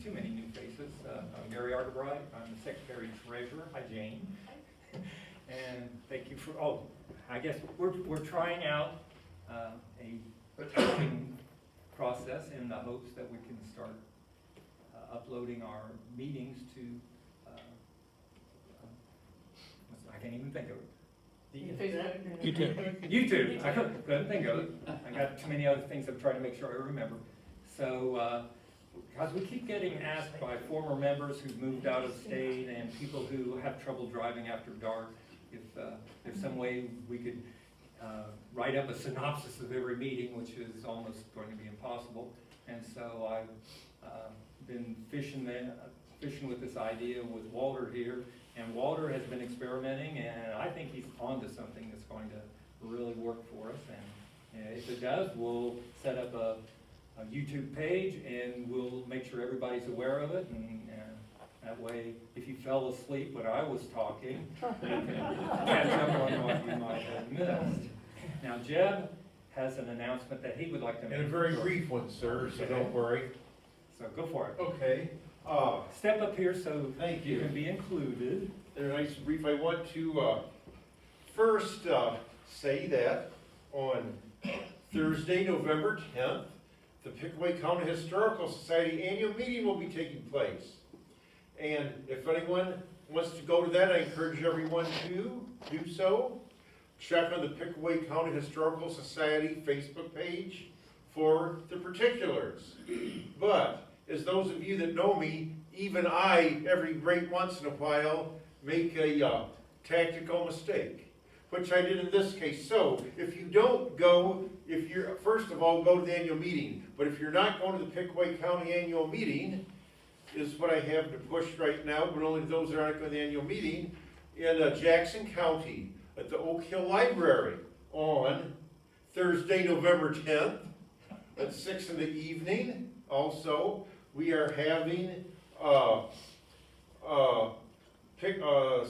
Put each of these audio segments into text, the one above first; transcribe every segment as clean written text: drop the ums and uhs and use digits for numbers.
too many new faces. I'm Gary Arterbright. I'm the Secretary Treasurer. Hi, Jane. And thank you for, I guess we're trying out a testing process in the hopes that we can start uploading our meetings to, I can't even think of it. YouTube. I couldn't think of it. I got too many other things I'm trying to make sure I remember. So, because we keep getting asked by former members who've moved out of state and people who have trouble driving after dark, if there's some way we could write up a synopsis of every meeting, which is almost going to be impossible. And so I've been fishing with this idea with Walter here. And Walter has been experimenting, and I think he's onto something that's going to really work for us. And if it does, we'll set up a YouTube page, and we'll make sure everybody's aware of it. And that way, if you fell asleep when I was talking, you can catch up on what you might have missed. Now, Jeb has an announcement that he would like to make. And a very brief one, sir, so don't worry. So go for it. Okay. Step up here so Thank you you. can be included. They're nice and brief. I want to first say that on Thursday, November 10th, the Pickaway County Historical Society annual meeting will be taking place. And if anyone wants to go to that, I encourage everyone to do so. Check on the Pickaway County Historical Society Facebook page for the particulars. But as those of you that know me, even I, every great once in a while, make a tactical mistake, which I did in this case. So if you don't go, if you're, first of all, go to the annual meeting. But if you're not going to the Pickaway County annual meeting, is what I have to push right now, but only those that aren't going to the annual meeting, in Jackson County at the Oak Hill Library on Thursday, November 10th at 6 in the evening. Also, we are having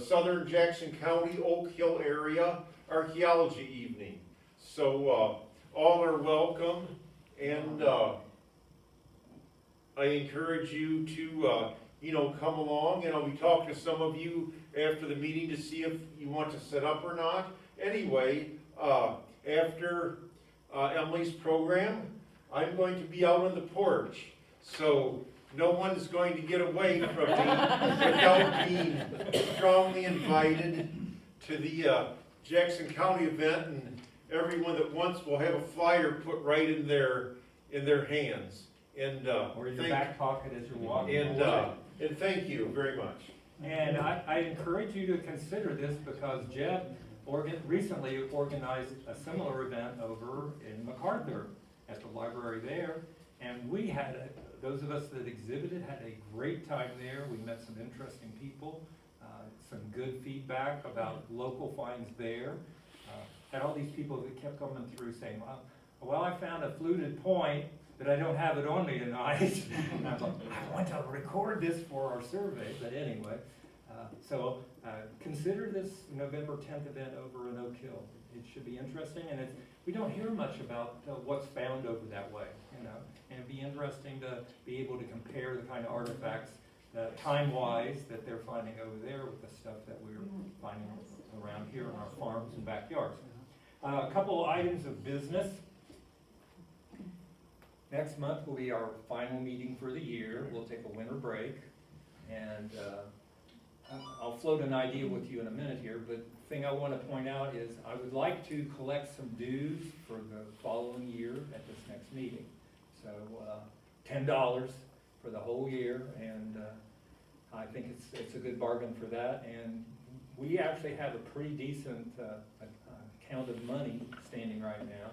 Southern Jackson County, Oak Hill area archaeology evening. So all are welcome, and I encourage you to come along, and I'll be talking to some of you after the meeting to see if you want to set up or not. Anyway, after Emily's program, I'm going to be out on the porch, so no one is going to get away from me without being strongly invited to the Jackson County event, and everyone that wants will have a flyer put right in their hands. And Or in your back pocket as you're walking. And thank you very much. And I encourage you to consider this because Jeb recently organized a similar event over in MacArthur at the library there. And we had, those of us that exhibited had a great time there. We met some interesting people, some good feedback about local finds there. Had all these people that kept coming through saying, well, I found a fluted point, but I don't have it on me tonight. And I was like, I want to record this for our survey, but anyway. So consider this November 10th event over in Oak Hill. It should be interesting, and we don't hear much about what's found over that way, and it'd be interesting to be able to compare the kind of artifacts time-wise that they're finding over there with the stuff that we're finding around here in our farms and backyards. A couple items of business. Next month will be our final meeting for the year. We'll take a winter break, and I'll float an idea with you in a minute here, but the thing I want to point out is I would like to collect some dues for the following year at this next meeting. So $10 for the whole year, and I think it's a good bargain for that. And we actually have a pretty decent account of money standing right now.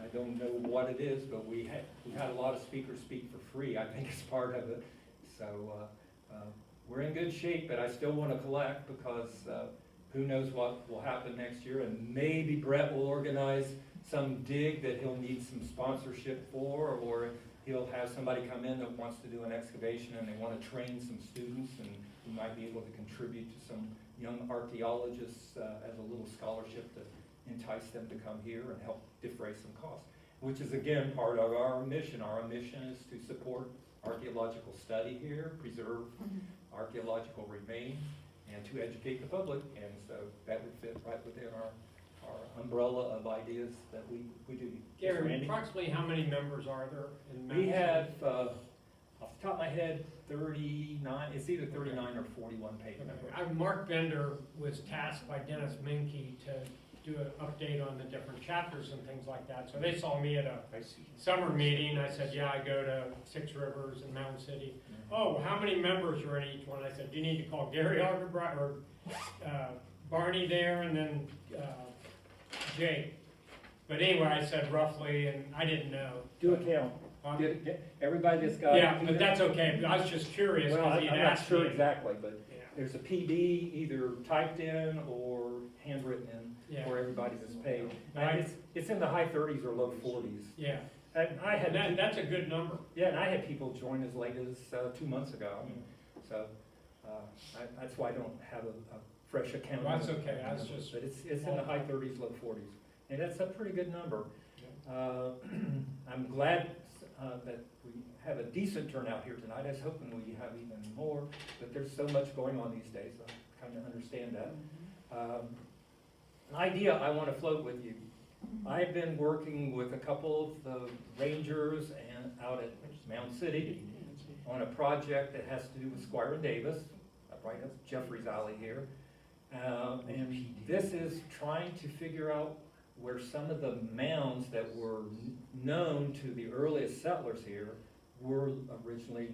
I don't know what it is, but we've had a lot of speakers speak for free. I think it's part of it. So we're in good shape, but I still want to collect because who knows what will happen next year. And maybe Brett will organize some dig that he'll need some sponsorship for, or he'll have somebody come in that wants to do an excavation and they want to train some students, and we might be able to contribute to some young archaeologists as a little scholarship to entice them to come here and help defray some costs, which is again part of our mission. Our mission is to support archaeological study here, preserve archaeological remains, and to educate the public. And so that would fit right within our umbrella of ideas that we do. Yes, Gary, Randy? approximately how many members are there in Mound We City? have, off the top of my head, 39, it's either 39 or 41 paid members. Mark Bender was tasked by Dennis Minke to do an update on the different chapters and things like that. So they saw me at a summer meeting. I said, yeah, I go to Six Rivers and Mound City. Oh, how many members are in each one? I said, do you need to call Gary Arterbright or Barney there and then Jake? But anyway, I said roughly, and I didn't know. Do a count. Get everybody that's got. Yeah, but that's okay. I was just curious Well, because he'd I'm not asked sure me. exactly, but Yeah. there's a PD either typed in or handwritten in Yeah. for everybody that's paid. Right. And it's in the high 30s or low 40s. Yeah, And I had, and that's a good number. yeah, and I had people join as late as 2 months ago. So that's why I don't have a fresh account. Well, that's okay. I was just- But it's in the high 30s, low 40s. And that's a pretty good number. I'm glad that we have a decent turnout here tonight. I was hoping we have even more, but there's so much going on these days. I kind of understand that. An idea I want to float with you. I've been working with a couple of the rangers and out at Mound City on a project that has to do with Squire and Davis, right up Jeffrey's Alley here. And this is trying to figure out where some of the mounds that were known to the earliest settlers here were originally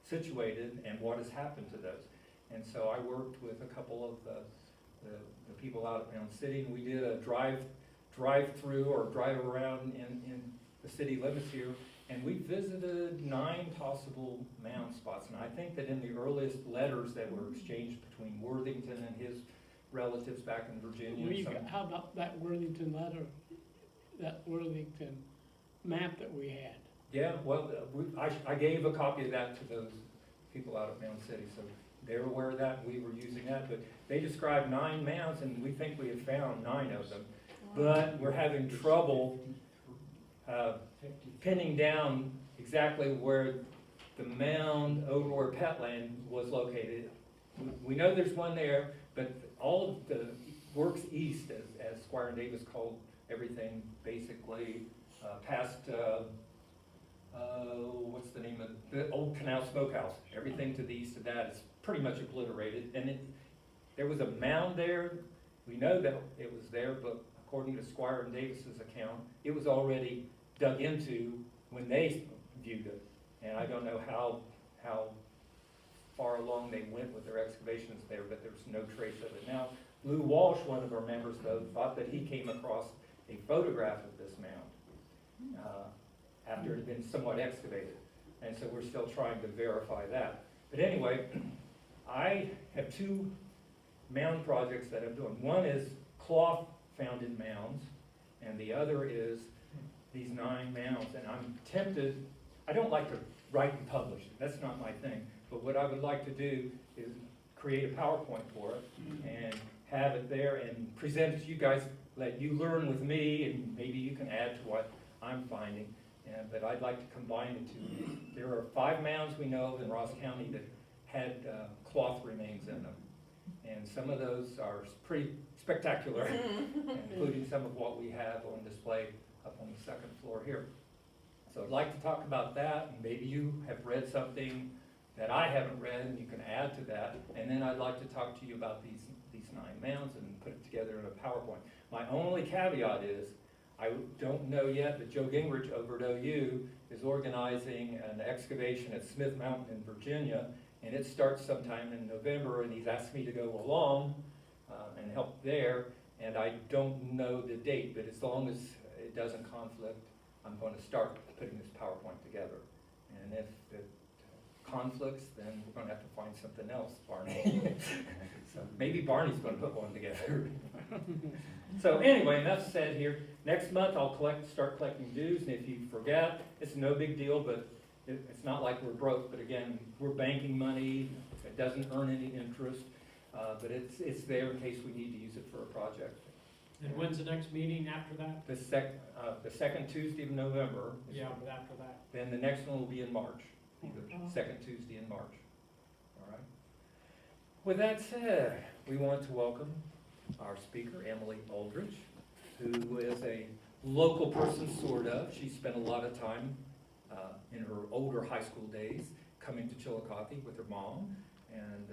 situated and what has happened to those. And so I worked with a couple of the people out at Mound City, and we did a drive-through or drive around in the city limits here, and we visited 9 possible mound spots. And I think that in the earliest letters that were exchanged between Worthington and his relatives back in Virginia. How about that Worthington letter, that Worthington map that we had? Yeah, well, I gave a copy of that to those people out at Mound City, so they were aware of that, and we were using that. But they described 9 mounds, and we think we have found 9 of them. But we're having trouble pinning down exactly where the mound over where Petland was located. We know there's one there, but all of the works east, as Squire and Davis called everything, basically past, what's the name of the old Canal Smokehouse? Everything to the east of that is pretty much obliterated. And there was a mound there. We know that it was there, but according to Squire and Davis's account, it was already dug into when they viewed it. And I don't know how far along they went with their excavations there, but there's no trace of it. Now, Lou Walsh, one of our members, though, thought that he came across a photograph of this mound after it had been somewhat excavated. And so we're still trying to verify that. But anyway, I have 2 mound projects that I'm doing. One is cloth found in mounds, and the other is these 9 mounds. And I'm tempted, I don't like to write and publish, that's not my thing. But what I would like to do is create a PowerPoint for it and have it there and present it to you guys, let you learn with me, and maybe you can add to what I'm finding. But I'd like to combine the 2. There are 5 mounds we know of in Ross County that had cloth remains in them. And some of those are pretty spectacular, including some of what we have on display up on the 2nd floor here. So I'd like to talk about that, and maybe you have read something that I haven't read, and you can add to that. And then I'd like to talk to you about these 9 mounds and put it together in a PowerPoint. My only caveat is, I don't know yet, but Joe Gingrich over at OU is organizing an excavation at Smith Mountain in Virginia, and it starts sometime in November, and he's asked me to go along and help there. And I don't know the date, but as long as it doesn't conflict, I'm going to start putting this PowerPoint together. And if it conflicts, then we're going to have to find something else, Barney. So maybe Barney's going to put one together. So anyway, enough said here. Next month I'll start collecting dues, and if you forget, it's no big deal, but it's not like we're broke. But again, we're banking money. It doesn't earn any interest, but it's there in case we need to use it for a project. And when's the next meeting after that? The second Tuesday of November. Yeah, but after that. Then the next one will be in March. be the second Tuesday in March. All right. With that said, we want to welcome our speaker, Emily Uldrich, who is a local person, sort of. She spent a lot of time in her older high school days coming to Chillicothe with her mom, and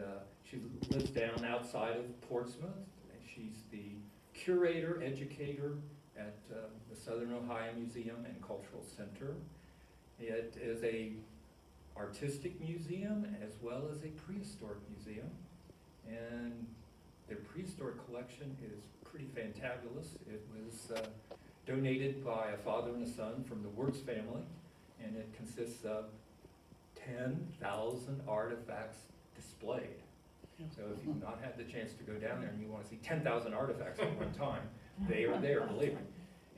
she lives down outside of Portsmouth. And she's the curator, educator at the Southern Ohio Museum and Cultural Center. It is a artistic museum as well as a prehistoric museum, and their prehistoric collection is pretty fantabulous. It was donated by a father and a son from the Wertz family, and it consists of 10,000 artifacts displayed. So if you've not had the chance to go down there and you want to see 10,000 artifacts at one time, they are there, believe me.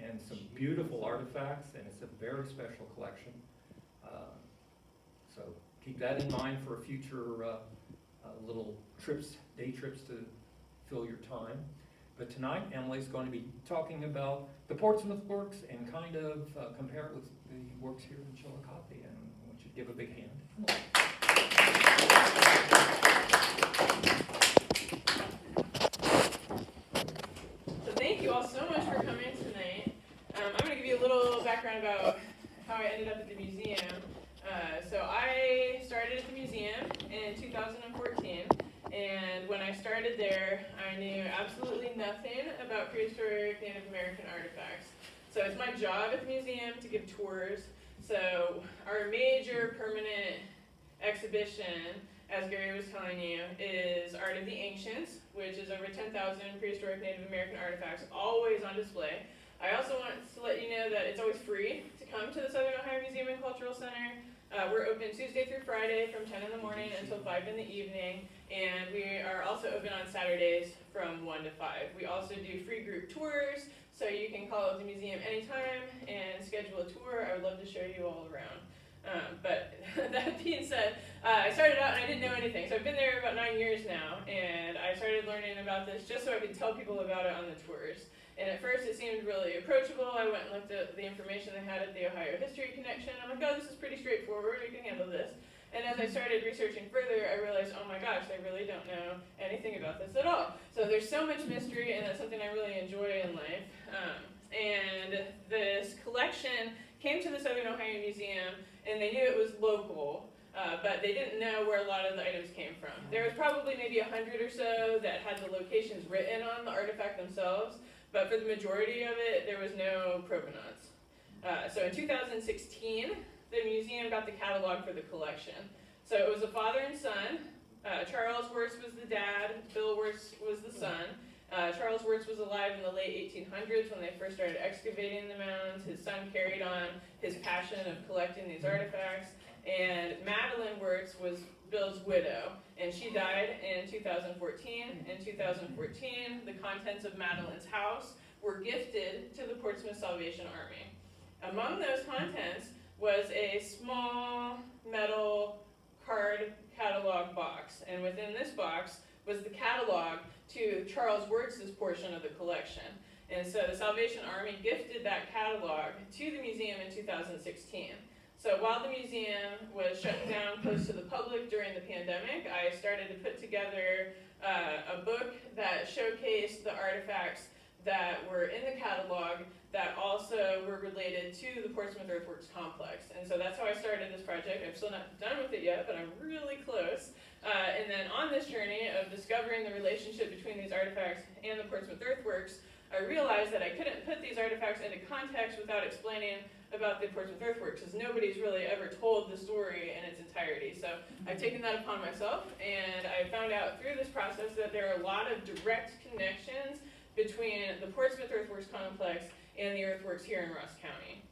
And some beautiful artifacts, and it's a very special collection. So keep that in mind for future little trips, day trips to fill your time. But tonight, Emily's going to be talking about the Portsmouth works and kind of compare it with the works here in Chillicothe. And I want you to give a big hand. So thank you all so much for coming tonight. I'm going to give you a little background about how I ended up at the museum. So I started at the museum in 2014, and when I started there, I knew absolutely nothing about prehistoric Native American artifacts. So it's my job at the museum to give tours. So our major permanent exhibition, as Gary was telling you, is Art of the Ancients, which is over 10,000 prehistoric Native American artifacts, always on display. I also want to let you know that it's always free to come to the Southern Ohio Museum and Cultural Center. We're open Tuesday through Friday from 10 in the morning until 5 in the evening, and we are also open on Saturdays from 1 to 5. We also do free group tours, so you can call up the museum anytime and schedule a tour. I would love to show you all around. But that being said, I started out and I didn't know anything. So I've been there about 9 years now, and I started learning about this just so I could tell people about it on the tours. And at first it seemed really approachable. I went and looked at the information they had at the Ohio History Connection. I'm like, oh, this is pretty straightforward. We can handle this. And as I started researching further, I realized, oh my gosh, I really don't know anything about this at all. So there's so much mystery, and that's something I really enjoy in life. And this collection came to the Southern Ohio Museum, and they knew it was local, but they didn't know where a lot of the items came from. There was probably maybe 100 or so that had the locations written on the artifact themselves, but for the majority of it, there was no provenance. So in 2016, the museum got the catalog for the collection. So it was a father and son. Charles Wertz was the dad, Bill Wertz was the son. Charles Wertz was alive in the late 1800s when they first started excavating the mounds. His son carried on his passion of collecting these artifacts. And Madeline Wertz was Bill's widow, and she died in 2014. In 2014, the contents of Madeline's house were gifted to the Portsmouth Salvation Army. Among those contents was a small metal card catalog box, and within this box was the catalog to Charles Wertz's portion of the collection. And so the Salvation Army gifted that catalog to the museum in 2016. So while the museum was shut down close to the public during the pandemic, I started to put together a book that showcased the artifacts that were in the catalog that also were related to the Portsmouth Earthworks complex. And so that's how I started this project. I'm still not done with it yet, but I'm really close. And then on this journey of discovering the relationship between these artifacts and the Portsmouth Earthworks, I realized that I couldn't put these artifacts into context without explaining about the Portsmouth Earthworks, because nobody's really ever told the story in its entirety. So I've taken that upon myself, and I found out through this process that there are a lot of direct connections between the Portsmouth Earthworks complex and the earthworks here in Ross County.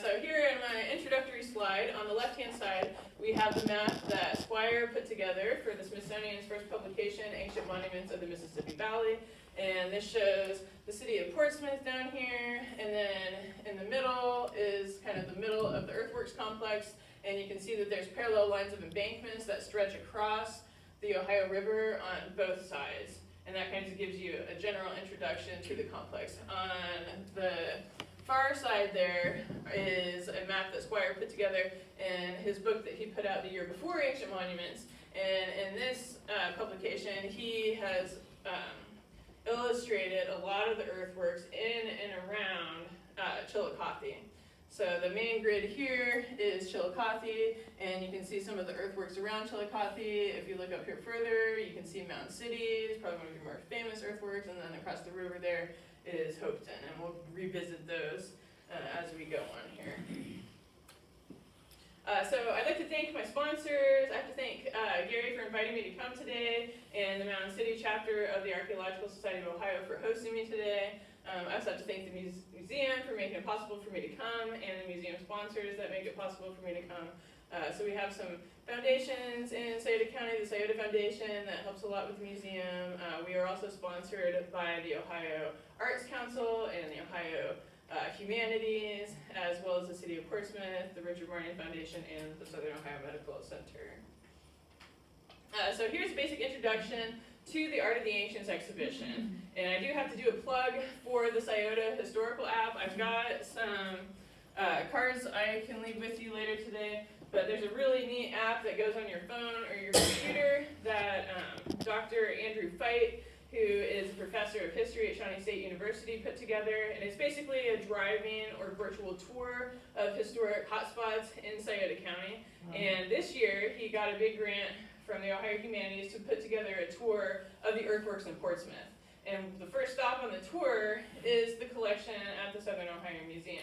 So here in my introductory slide, on the left-hand side, we have the map that Squire put together for the Smithsonian's first publication, Ancient Monuments of the Mississippi Valley. And this shows the city of Portsmouth down here, and then in the middle is kind of the middle of the earthworks complex, and you can see that there's parallel lines of embankments that stretch across the Ohio River on both sides. And that kind of gives you a general introduction to the complex. On the far side there is a map that Squire put together in his book that he put out the year before, Ancient Monuments. And in this publication, he has illustrated a lot of the earthworks in and around Chillicothe. So the main grid here is Chillicothe, and you can see some of the earthworks around Chillicothe. If you look up here further, you can see Mound City, it's probably one of your more famous earthworks, and then across the river there is Hopeton, and we'll revisit those as we go on here. So I'd like to thank my sponsors. I have to thank Gary for inviting me to come today, and the Mound City Chapter of the Archaeological Society of Ohio for hosting me today. I also have to thank the museum for making it possible for me to come, and the museum sponsors that make it possible for me to come. So we have some foundations in Scioto County, the Scioto Foundation, that helps a lot with the museum. We are also sponsored by the Ohio Arts Council and the Ohio Humanities, as well as the City of Portsmouth, the Richard Martin Foundation, and the Southern Ohio Medical Center. So here's a basic introduction to the Art of the Ancients exhibition. And I do have to do a plug for the Scioto Historical app. I've got some cards I can leave with you later today, but there's a really neat app that goes on your phone or your computer that Dr. Andrew Feit, who is a professor of history at Shawnee State University, put together. And it's basically a driving or virtual tour of historic hotspots in Scioto County. And this year, he got a big grant from the Ohio Humanities to put together a tour of the earthworks in Portsmouth. And the first stop on the tour is the collection at the Southern Ohio Museum.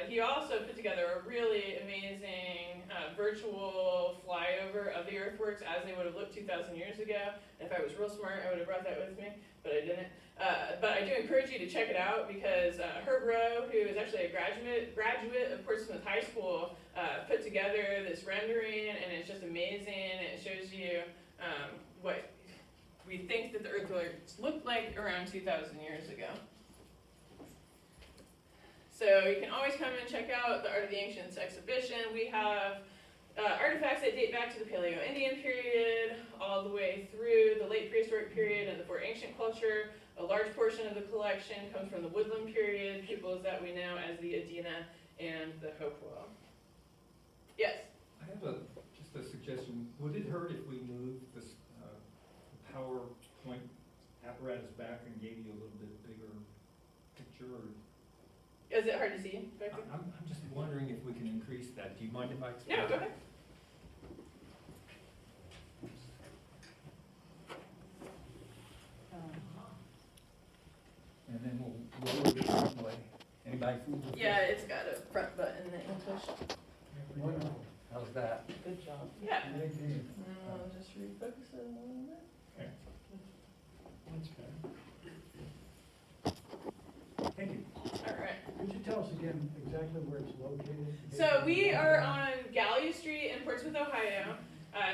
He also put together a really amazing virtual flyover of the earthworks as they would have looked 2,000 years ago. If I was real smart, I would have brought that with me, but I didn't. But I do encourage you to check it out because Herb Rowe, who is actually a graduate of Portsmouth High School, put together this rendering, and it's just amazing. It shows you what we think that the earthworks looked like around 2,000 years ago. So you can always come and check out the Art of the Ancients exhibition. We have artifacts that date back to the Paleo-Indian period, all the way through the late prehistoric period and the Fort Ancient culture. A large portion of the collection comes from the Woodland period, peoples that we know as the Adena and the Hopewell. Yes? I have just a suggestion. Would it hurt if we moved this PowerPoint apparatus back and gave you a little bit bigger picture? Or Is it hard to see back there? I'm just wondering if we can increase that. Do you mind if I explain? No, go ahead. And then we'll lower it that way. Anybody fool with Yeah, this? it's got a front button that you push. Wonderful. How's that? Good job. Yeah. I'll just refocus it a little bit. Okay. That's better. Thank you. All right. Could you tell us again exactly where it's located? So we are on Gallia Street in Portsmouth, Ohio.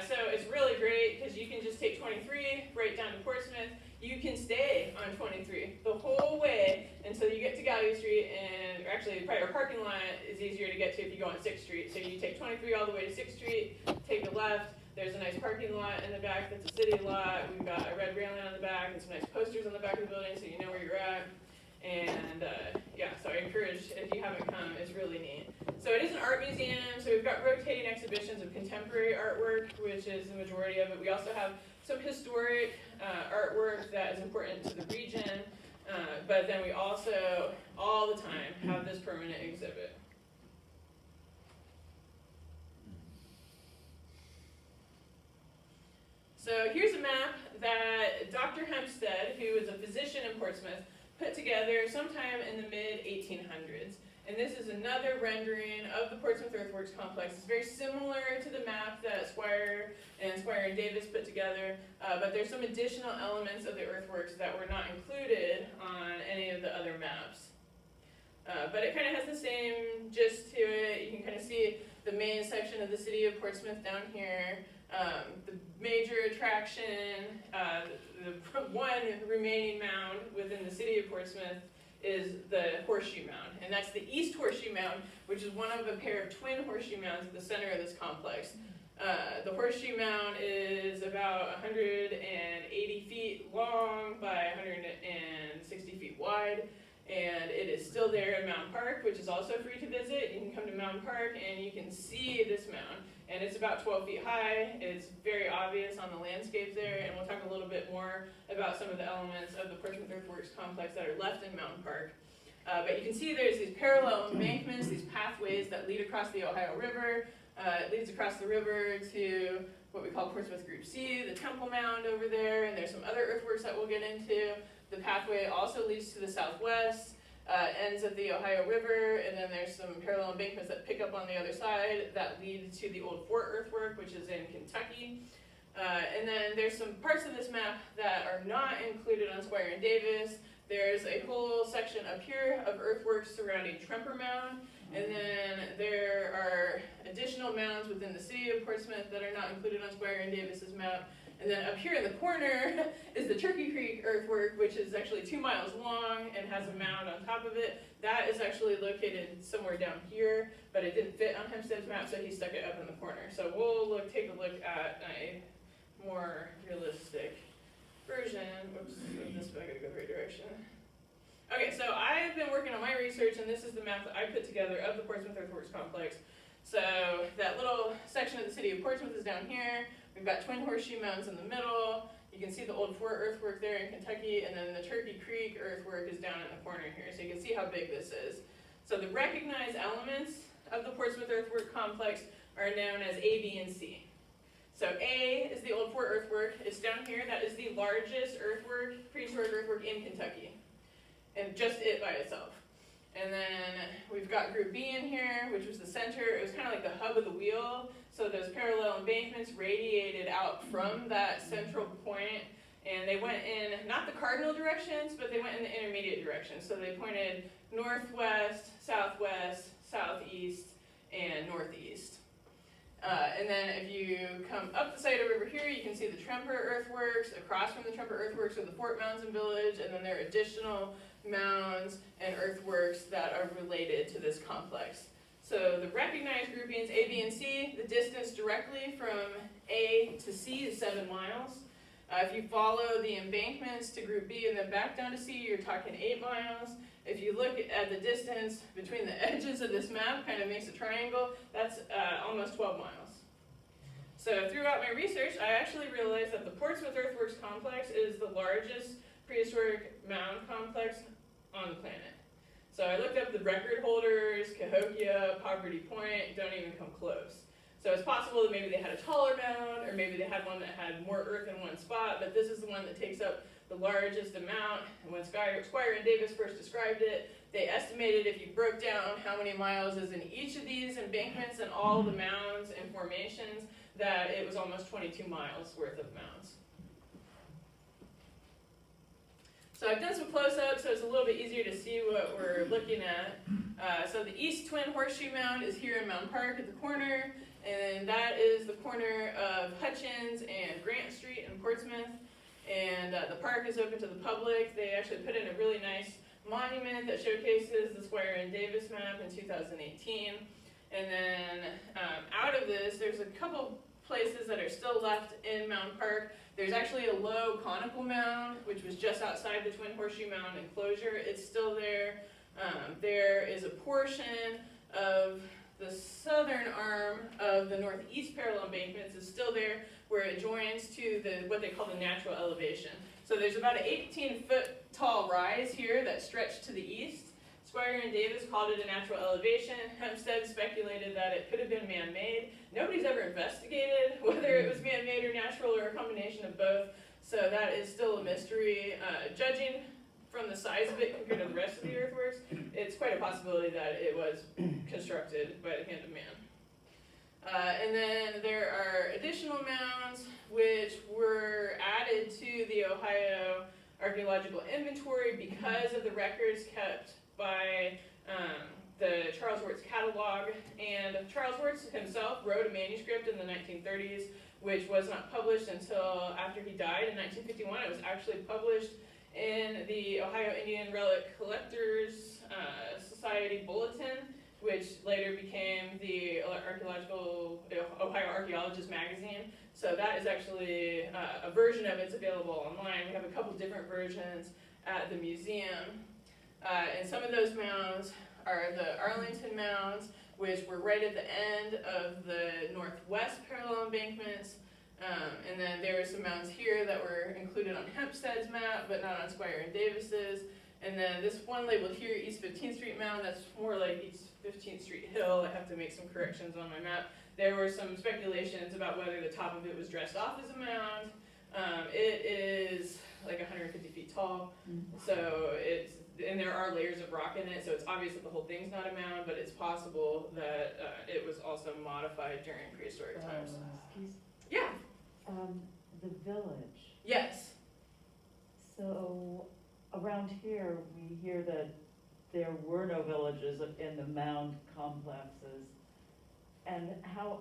So it's really great because you can just take 23 right down to Portsmouth. You can stay on 23 the whole way until you get to Gallia Street, and actually probably our parking lot is easier to get to if you go on 6th Street. So you take 23 all the way to 6th Street, take a left. There's a nice parking lot in the back that's a city lot. We've got a red railing on the back and some nice posters on the back of the building so you know where you're at. And yeah, so I encourage, if you haven't come, it's really neat. So it is an art museum, so we've got rotating exhibitions of contemporary artwork, which is the majority of it. We also have some historic artwork that is important to the region, but then we also, all the time, have this permanent exhibit. So here's a map that Dr. Hempstead, who is a physician in Portsmouth, put together sometime in the mid-1800s. And this is another rendering of the Portsmouth Earthworks complex. It's very similar to the map that Squire and Davis put together, but there's some additional elements of the earthworks that were not included on any of the other maps. But it kind of has the same gist to it. You can kind of see the main section of the city of Portsmouth down here. The major attraction, the one remaining mound within the city of Portsmouth is the Horseshoe Mound. And that's the East Horseshoe Mound, which is one of a pair of twin horseshoe mounds at the center of this complex. The Horseshoe Mound is about 180 feet long by 160 feet wide. and it is still there in Mound Park, which is also free to visit. You can come to Mound Park and you can see this mound, and it's about 12 feet high. It's very obvious on the landscape there, and we'll talk a little bit more about some of the elements of the Portsmouth Earthworks complex that are left in Mound Park. But you can see there's these parallel embankments, these pathways that lead across the Ohio River. It leads across the river to what we call Portsmouth Group C, the Temple Mound over there, and there's some other earthworks that we'll get into. The pathway also leads to the southwest, ends at the Ohio River, and then there's some parallel embankments that pick up on the other side that lead to the old Fort Earthwork, which is in Kentucky. And then there's some parts of this map that are not included on Squire and Davis. There's a whole section up here of earthworks surrounding Tremper Mound, and then there are additional mounds within the city of Portsmouth that are not included on Squire and Davis's map. And then up here in the corner is the Turkey Creek earthwork, which is actually 2 miles long and has a mound on top of it. That is actually located somewhere down here, but it didn't fit on Hempstead's map, so he stuck it up in the corner. So we'll take a look at a more realistic version. Whoops, this way, I gotta go the right direction. Okay, so I've been working on my research, and this is the map that I put together of the Portsmouth Earthworks complex. So that little section of the city of Portsmouth is down here. We've got twin horseshoe mounds in the middle. You can see the old Fort Earthwork there in Kentucky, and then the Turkey Creek earthwork is down in the corner here, so you can see how big this is. So the recognized elements of the Portsmouth Earthwork complex are known as A, B, and C. So A is the old Fort Earthwork. It's down here. That is the largest earthwork, prehistoric earthwork in Kentucky, and just it by itself. And then we've got Group B in here, which was the center. It was kind of like the hub of the wheel. So those parallel embankments radiated out from that central point, and they went in, not the cardinal directions, but they went in the intermediate directions. So they pointed northwest, southwest, southeast, and northeast. And then if you come up the side over here, you can see the Tremper Earthworks. Across from the Tremper Earthworks are the Fort Mounds and Village, and then there are additional mounds and earthworks that are related to this complex. So the recognized groupings, A, B, and C, the distance directly from A to C is 7 miles. If you follow the embankments to Group B and then back down to C, you're talking 8 miles. If you look at the distance between the edges of this map, kind of makes a triangle, that's almost 12 miles. So throughout my research, I actually realized that the Portsmouth Earthworks complex is the largest prehistoric mound complex on the planet. So I looked up the record holders, Cahokia, Poverty Point, don't even come close. So it's possible that maybe they had a taller mound, or maybe they had one that had more earth in one spot, but this is the one that takes up the largest amount. And when Squire and Davis first described it, they estimated if you broke down how many miles is in each of these embankments and all the mounds and formations, that it was almost 22 miles worth of mounds. So I've done some close-ups, so it's a little bit easier to see what we're looking at. So the East Twin Horseshoe Mound is here in Mound Park at the corner, and that is the corner of Hutchins and Grant Street in Portsmouth. And the park is open to the public. They actually put in a really nice monument that showcases the Squire and Davis map in 2018. And then out of this, there's a couple places that are still left in Mound Park. There's actually a low conical mound, which was just outside the Twin Horseshoe Mound enclosure. It's still there. There is a portion of the southern arm of the northeast parallel embankments is still there, where it joins to what they call the natural elevation. So there's about an 18-foot tall rise here that stretched to the east. Squire and Davis called it a natural elevation. Hempstead speculated that it could have been man-made. Nobody's ever investigated whether it was man-made or natural or a combination of both, so that is still a mystery. Judging from the size of it compared to the rest of the earthworks, it's quite a possibility that it was constructed by the hand of man. And then there are additional mounds which were added to the Ohio Archaeological Inventory because of the records kept by the Charles Wertz catalog. And Charles Wertz himself wrote a manuscript in the 1930s, which was not published until after he died in 1951. It was actually published in the Ohio Indian Relic Collectors Society Bulletin, which later became the Ohio Archaeologist magazine. So that is actually a version of it's available online. We have a couple different versions at the museum. And some of those mounds are the Arlington Mounds, which were right at the end of the northwest parallel embankments. And then there are some mounds here that were included on Hempstead's map, but not on Squire and Davis's. And then this one labeled here, East 15th Street Mound, that's more like East 15th Street Hill. I have to make some corrections on my map. There were some speculations about whether the top of it was dressed off as a mound. It is like 150 feet tall, so it's, and there are layers of rock in it, so it's obvious that the whole thing's not a mound, but it's possible that it was also modified during prehistoric times. Yeah. The village. Yes. So around here, we hear that there were no villages in the mound complexes. And how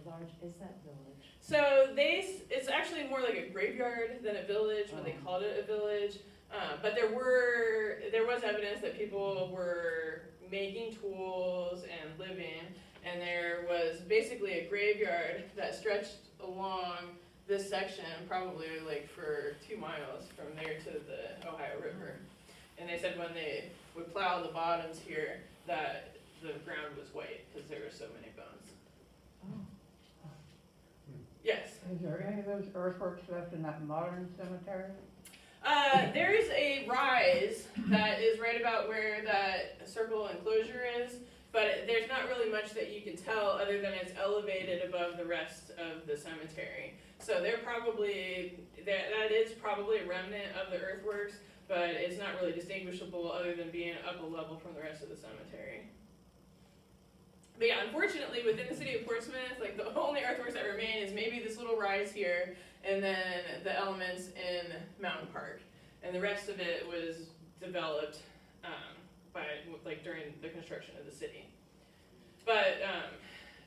large is that village? So it's actually more like a graveyard than a village when they called it a village. But there was evidence that people were making tools and living, and there was basically a graveyard that stretched along this section, probably like for 2 miles from there to the Ohio River. And they said when they would plow the bottoms here, that the ground was white because there were so many bones. Oh. Yes. Is there any of those earthworks left in that modern cemetery? There is a rise that is right about where that circle enclosure is, but there's not really much that you can tell other than it's elevated above the rest of the cemetery. So they're probably, that is probably a remnant of the earthworks, but it's not really distinguishable other than being up a level from the rest of the cemetery. But yeah, unfortunately, within the city of Portsmouth, like the only earthworks that remain is maybe this little rise here, and then the elements in Mountain Park, and the rest of it was developed during the construction of the city. But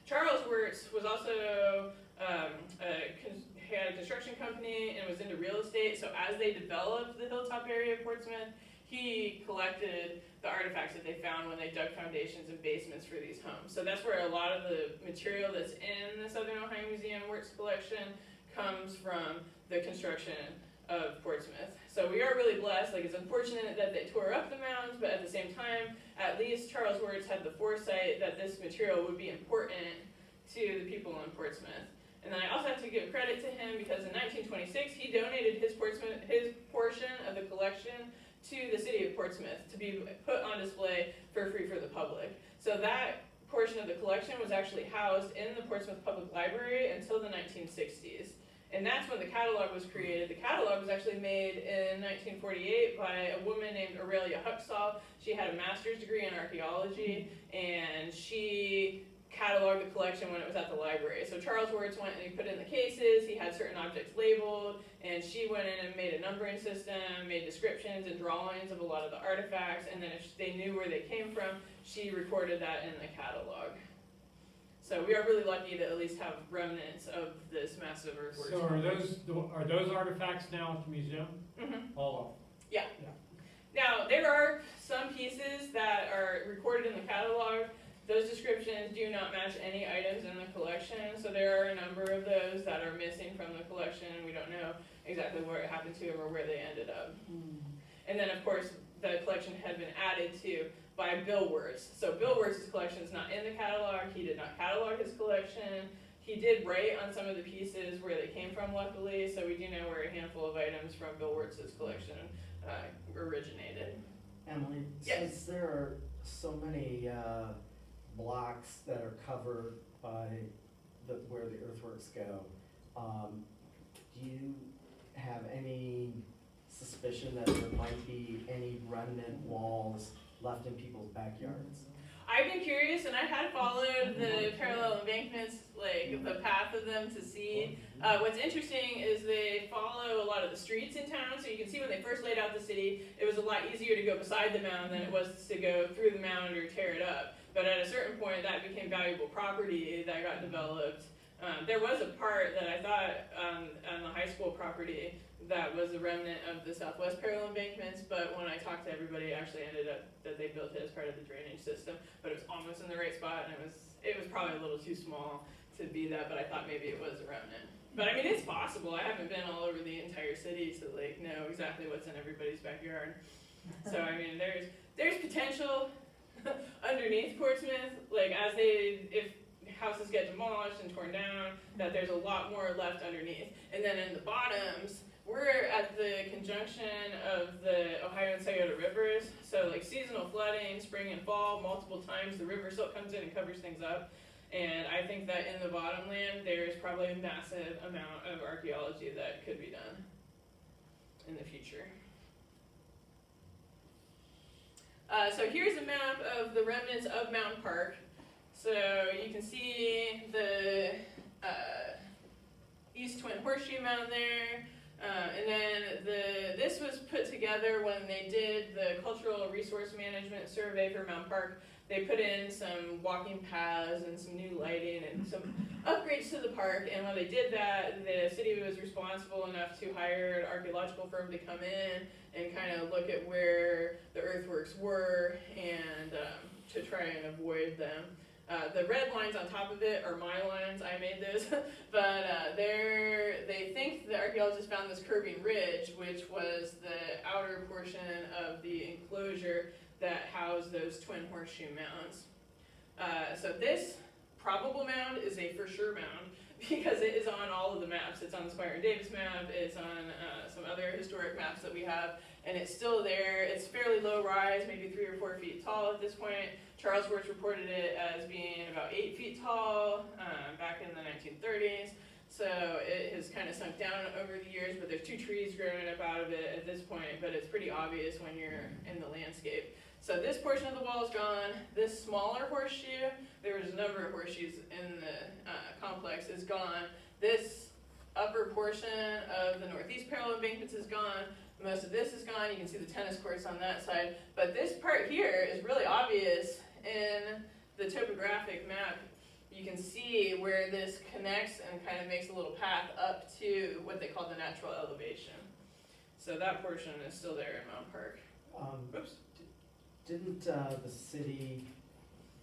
Charles Wertz was also had a construction company and was into real estate. So as they developed the hilltop area of Portsmouth, he collected the artifacts that they found when they dug foundations and basements for these homes. So that's where a lot of the material that's in the Southern Ohio Museum Wertz collection comes from the construction of Portsmouth. So we are really blessed. Like, it's unfortunate that they tore up the mounds, but at the same time, at least Charles Wertz had the foresight that this material would be important to the people in Portsmouth. And then I also have to give credit to him because in 1926, he donated his portion of the collection to the city of Portsmouth to be put on display for free for the public. So that portion of the collection was actually housed in the Portsmouth Public Library until the 1960s. And that's when the catalog was created. The catalog was actually made in 1948 by a woman named Aurelia Huxall. She had a master's degree in archaeology, and she cataloged the collection when it was at the library. So Charles Wertz went and he put in the cases, he had certain objects labeled, and she went in and made a numbering system, made descriptions and drawings of a lot of the artifacts, and then if they knew where they came from, she recorded that in the catalog. So we are really lucky to at least have remnants of this massive earthwork. So are those artifacts now at the museum? Mm-hmm. All Yeah. Now, there are some pieces that are recorded in the catalog. Those descriptions do not match any items in the collection, so there are a number of those that are missing from the collection. We don't know exactly what happened to them or where they ended up. And then, of course, the collection had been added to by Bill Wertz. So Bill Wertz's collection is not in the catalog. He did not catalog his collection. He did write on some of the pieces where they came from, luckily, so we do know where a handful of items from Bill Wertz's collection originated. Emily, Yes. since there are so many blocks that are covered by where the earthworks go, do you have any suspicion that there might be any remnant walls left in people's backyards? I've been curious, and I had followed the parallel embankments, like the path of them to see. What's interesting is they follow a lot of the streets in town, so you can see when they first laid out the city, it was a lot easier to go beside the mound than it was to go through the mound or tear it up. But at a certain point, that became valuable property that got developed. There was a part that I thought on the high school property that was a remnant of the southwest parallel embankments, but when I talked to everybody, it actually ended up that they built it as part of the drainage system, but it was almost in the right spot, and it was probably a little too small to be that, but I thought maybe it was a remnant. But I mean, it's possible. I haven't been all over the entire city to like know exactly what's in everybody's backyard. So I mean, there's potential underneath Portsmouth, like if houses get demolished and torn down, that there's a lot more left underneath. And then in the bottoms, we're at the conjunction of the Ohio and Scioto rivers, so like seasonal flooding, spring and fall, multiple times the river still comes in and covers things up. And I think that in the bottomland, there's probably a massive amount of archaeology that could be done in the future. So here's a map of the remnants of Mound Park. So you can see the East Twin Horseshoe Mound there. And then this was put together when they did the Cultural Resource Management Survey for Mound Park. They put in some walking paths and some new lighting and some upgrades to the park. And when they did that, the city was responsible enough to hire an archaeological firm to come in and kind of look at where the earthworks were and to try and avoid them. The red lines on top of it are my lines, I made those, but they think the archaeologists found this curving ridge, which was the outer portion of the enclosure that housed those twin horseshoe mounds. So this probable mound is a for sure mound because it is on all of the maps. It's on the Spire and Davis map, it's on some other historic maps that we have, and it's still there. It's fairly low rise, maybe 3 or 4 feet tall at this point. Charles Wertz reported it as being about 8 feet tall back in the 1930s. So it has kind of sunk down over the years, but there's 2 trees growing up out of it at this point, but it's pretty obvious when you're in the landscape. So this portion of the wall is gone. This smaller horseshoe, there was a number of horseshoes in the complex, is gone. This upper portion of the northeast parallel embankments is gone. Most of this is gone. You can see the tennis courts on that side. But this part here is really obvious in the topographic map. You can see where this connects and kind of makes a little path up to what they call the natural elevation. So that portion is still there in Mound Park. Oops. Didn't the city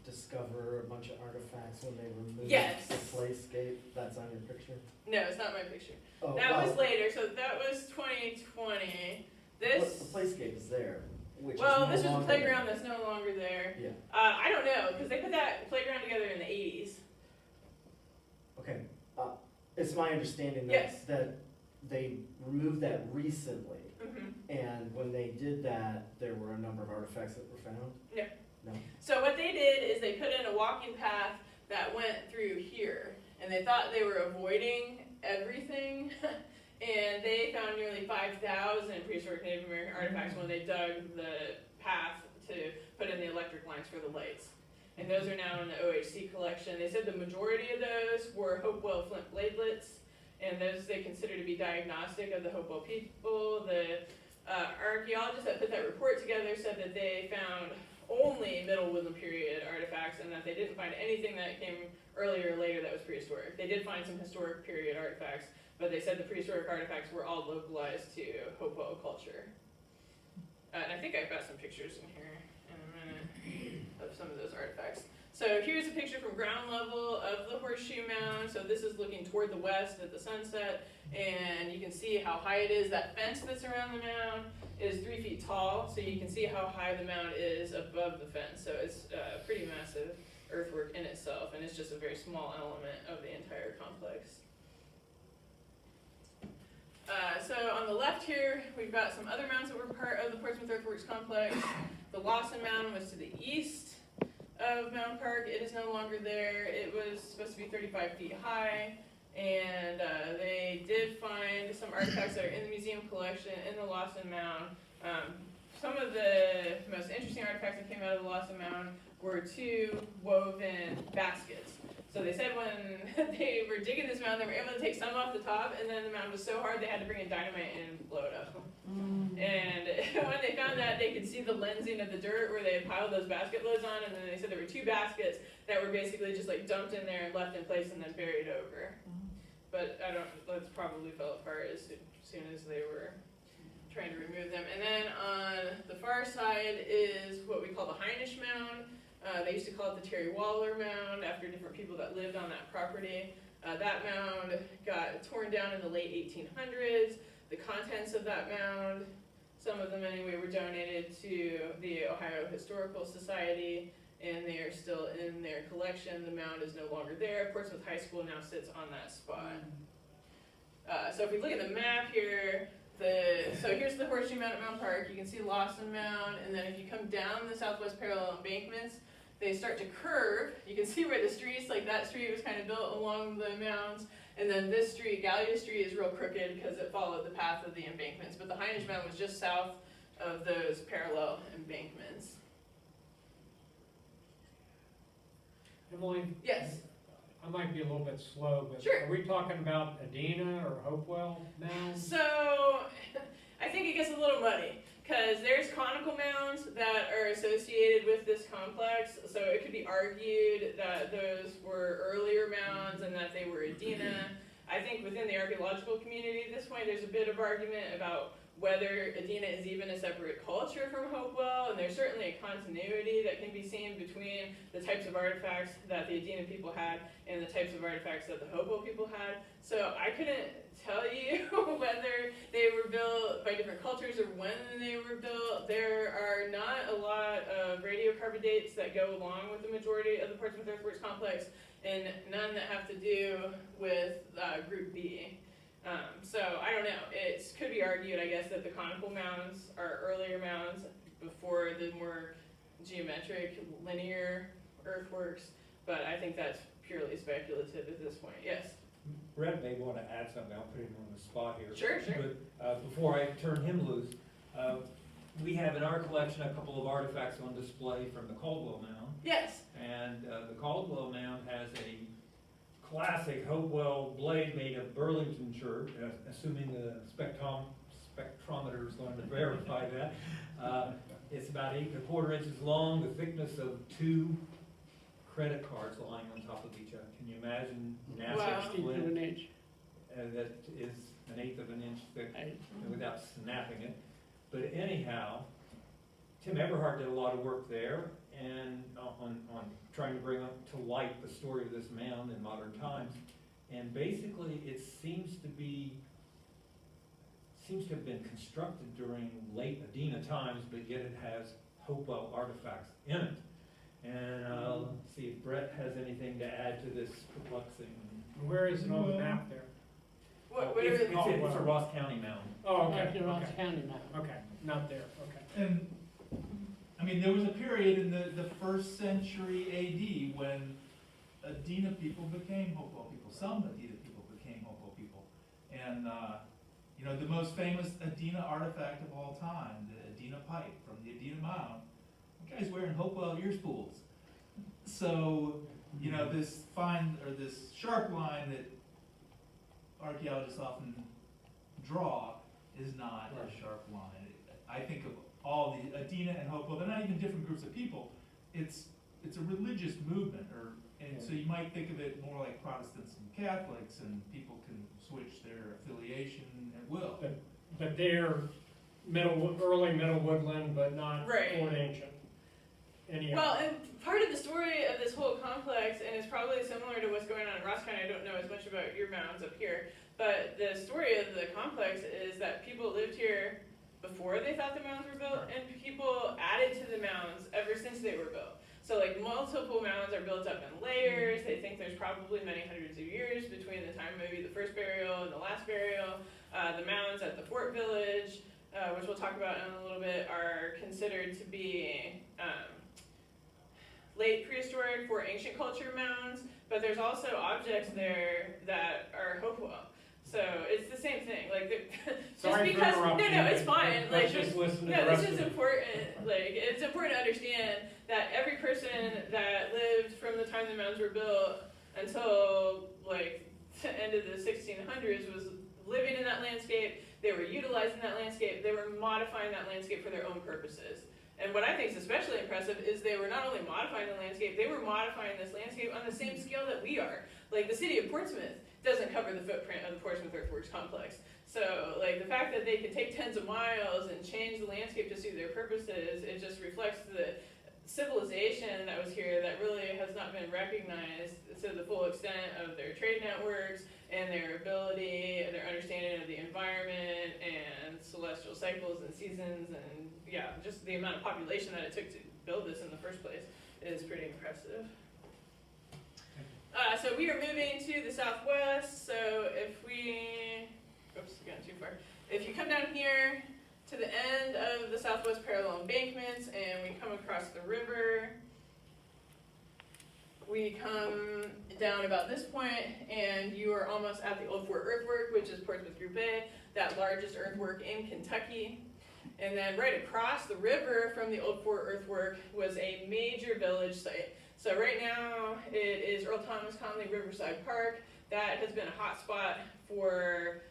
discover a bunch of artifacts when they removed Yes. the playscape? That's on your picture? No, it's not my picture. Oh, That well, was later, so that was 2020. This, the playscape is there, which well, is this no was a longer playground that's no longer there. there. Yeah, I don't know, because they put that playground together in the 80s. okay. It's my understanding that, Yes. that they removed that recently, Mm-hmm. and when they did that, there were a number of artifacts that were found? Yeah. No? So what they did is they put in a walking path that went through here, and they thought they were avoiding everything, and they found nearly 5,000 prehistoric Native American artifacts when they dug the path to put in the electric lines for the lights. And those are now in the OHC collection. They said the majority of those were Hopewell flint bladelets, and those they consider to be diagnostic of the Hopewell people. The archaeologists that put that report together said that they found only Middle Woodland period artifacts and that they didn't find anything that came earlier or later that was prehistoric. They did find some historic period artifacts, but they said the prehistoric artifacts were all localized to Hopewell culture. And I think I've got some pictures in here in a minute of some of those artifacts. So here's a picture from ground level of the horseshoe mound. So this is looking toward the west at the sunset, and you can see how high it is. That fence that's around the mound is 3 feet tall, so you can see how high the mound is above the fence. So it's a pretty massive earthwork in itself, and it's just a very small element of the entire complex. So on the left here, we've got some other mounds that were part of the Portsmouth Earthworks complex. The Lawson Mound was to the east of Mound Park. It is no longer there. It was supposed to be 35 feet high, and they did find some artifacts that are in the museum collection in the Lawson Mound. Some of the most interesting artifacts that came out of the Lawson Mound were 2 woven baskets. So they said when they were digging this mound, they were able to take some off the top, and then the mound was so hard they had to bring in dynamite and blow it up. And when they found that, they could see the lensing of the dirt where they had piled those basket loads on, and then they said there were 2 baskets that were basically just like dumped in there and left in place and then buried over. But those probably fell apart as soon as they were trying to remove them. And then on the far side is what we call the Heinisch Mound. They used to call it the Terry Waller Mound after different people that lived on that property. That mound got torn down in the late 1800s. The contents of that mound, some of them anyway, were donated to the Ohio Historical Society, and they are still in their collection. The mound is no longer there. Portsmouth High School now sits on that spot. So if we look at the map here, so here's the Horseshoe Mound at Mound Park. You can see Lawson Mound, and then if you come down the southwest parallel embankments, they start to curve. You can see where the streets, like that street was kind of built along the mounds, and then this street, Gallia Street, is real crooked because it followed the path of the embankments, but the Heinrich Mound was just south of those parallel embankments. Emily? Yes. I might be a little bit slow, but Sure. are we talking about Adena or Hopewell mounds? So, I think it gets a little muddy, because there's conical mounds that are associated with this complex, so it could be argued that those were earlier mounds and that they were Adena. I think within the archaeological community at this point, there's a bit of argument about whether Adena is even a separate culture from Hopewell, and there's certainly a continuity that can be seen between the types of artifacts that the Adena people had and the types of artifacts that the Hopewell people had. So I couldn't tell you whether they were built by different cultures or when they were built. There are not a lot of radiocarbon dates that go along with the majority of the Portsmouth Earthworks complex, and none that have to do with Group B. So I don't know, it could be argued, I guess, that the conical mounds are earlier mounds before the more geometric, linear earthworks, but I think that's purely speculative at this point. Yes? Brett may want to add something, I'll put him on the spot here. Sure, sure. But before I turn him loose, we have in our collection a couple of artifacts on display from the Caldwell Mound. Yes. And the Caldwell Mound has a classic Hopewell blade made of Burlington chert, assuming the spectrometer is going to verify that. It's about 8 1/4 inches long, the thickness of 2 credit cards lying on top of each other. Can you imagine Wow. NASA 16 to splint an inch. that is 1/8 of an inch thick without snapping it? But anyhow, Tim Eberhard did a lot of work there and on trying to bring up to light the story of this mound in modern times. And basically, it seems to have been constructed during late Adena times, but yet it has Hopewell artifacts in it. And let's see if Brett has anything to add to this perplexing. Where is it on the map there? What It's, are the, it's a Ross County mound. Oh, okay, Like the Ross okay, County now. okay, not there, okay. And, I mean, there was a period in the 1st century AD when Adena people became Hopewell people. Some Adena people became Hopewell people. And, you know, the most famous Adena artifact of all time, the Adena pipe from the Adena mound, the guy's wearing Hopewell ear spools. So, you know, this sharp line that archaeologists often draw is not a sharp line. I think of all the Adena and Hopewell, they're not even different groups of people. It's a religious movement, and so you might think of it more like Protestants and Catholics, and people can switch their affiliation at will. But they're early middle woodland, but not Right. Fort Ancient. well, and part of the story of this whole complex, and it's probably similar to what's going on in Ross County, I don't know as much about your mounds up here, but the story of the complex is that people lived here before they thought the mounds were built, and people added to the mounds ever since they were built. So like multiple mounds are built up in layers. They think there's probably many hundreds of years between the time maybe the first burial and the last burial. The mounds at the Fort Village, which we'll talk about in a little bit, are considered to be late prehistoric for ancient culture mounds, but there's also objects there that are Hopewell. So it's the same thing, like, just Sorry for because, interrupting. no, it's fine, like, Let's just listen to the no, rest this of is it. important, like, it's important to understand that every person that lived from the time the mounds were built until, like, the end of the 1600s was living in that landscape, they were utilizing that landscape, they were modifying that landscape for their own purposes. And what I think is especially impressive is they were not only modifying the landscape, they were modifying this landscape on the same scale that we are. Like, the city of Portsmouth doesn't cover the footprint of the Portsmouth Earthworks complex. So, like, the fact that they can take tens of miles and change the landscape to suit their purposes, it just reflects the civilization that was here that really has not been recognized to the full extent of their trade networks and their ability and their understanding of the environment and celestial cycles and seasons, and yeah, just the amount of population that it took to build this in the first place is pretty impressive. So we are moving to the southwest, so if we, oops, gone too far. If you come down here to the end of the southwest parallel embankments and we come across the river, we come down about this point and you are almost at the Old Fort Earthwork, which is Portsmouth Group A, that largest earthwork in Kentucky. And then right across the river from the Old Fort Earthwork was a major village site. So right now it is Earl Thomas Conley Riverside Park. That has been a hot spot for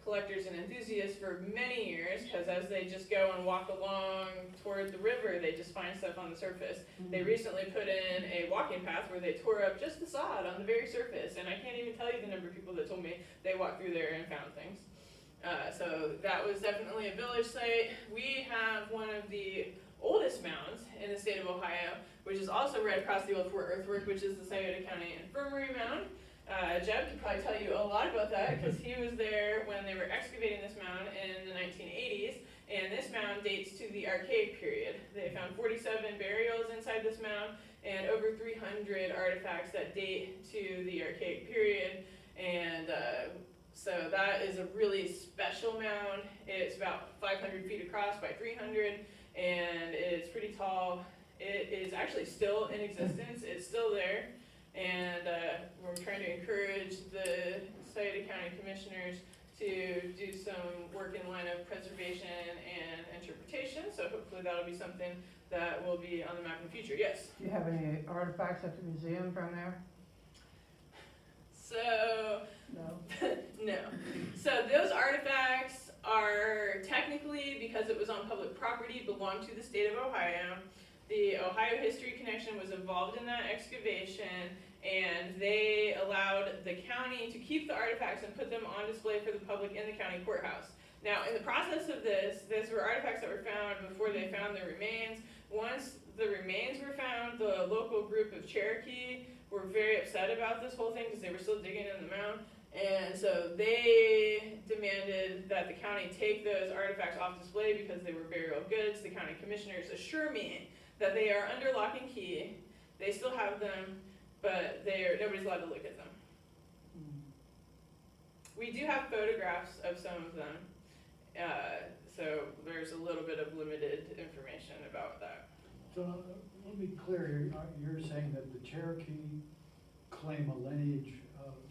collectors and enthusiasts for many years, because as they just go and walk along toward the river, they just find stuff on the surface. They recently put in a walking path where they tore up just the sod on the very surface, and I can't even tell you the number of people that told me they walked through there and found things. So that was definitely a village site. We have one of the oldest mounds in the state of Ohio, which is also right across the Old Fort Earthwork, which is the Scioto County Infirmary Mound. Jeb could probably tell you a lot about that, because he was there when they were excavating this mound in the 1980s, and this mound dates to the Archaic period. They found 47 burials inside this mound, and over 300 artifacts that date to the Archaic period, and so that is a really special mound. It's about 500 feet across by 300, and it's pretty tall. It is actually still in existence. It's still there. And we're trying to encourage the Scioto County Commissioners to do some work in line of preservation and interpretation. So hopefully that'll be something that will be on the map in the future. Yes? Do you have any artifacts at the museum from there? So, No. no. So those artifacts are technically, because it was on public property, belong to the state of Ohio. The Ohio History Connection was involved in that excavation, and they allowed the county to keep the artifacts and put them on display for the public in the county courthouse. Now, in the process of this, these were artifacts that were found before they found the remains. Once the remains were found, the local group of Cherokee were very upset about this whole thing because they were still digging in the mound. And so they demanded that the county take those artifacts off display because they were burial goods. The county commissioners assure me that they are under lock and key. They still have them, but nobody's allowed to look at them. We do have photographs of some of them, so there's a little bit of limited information about that. So let me be clear, you're saying that the Cherokee claim a lineage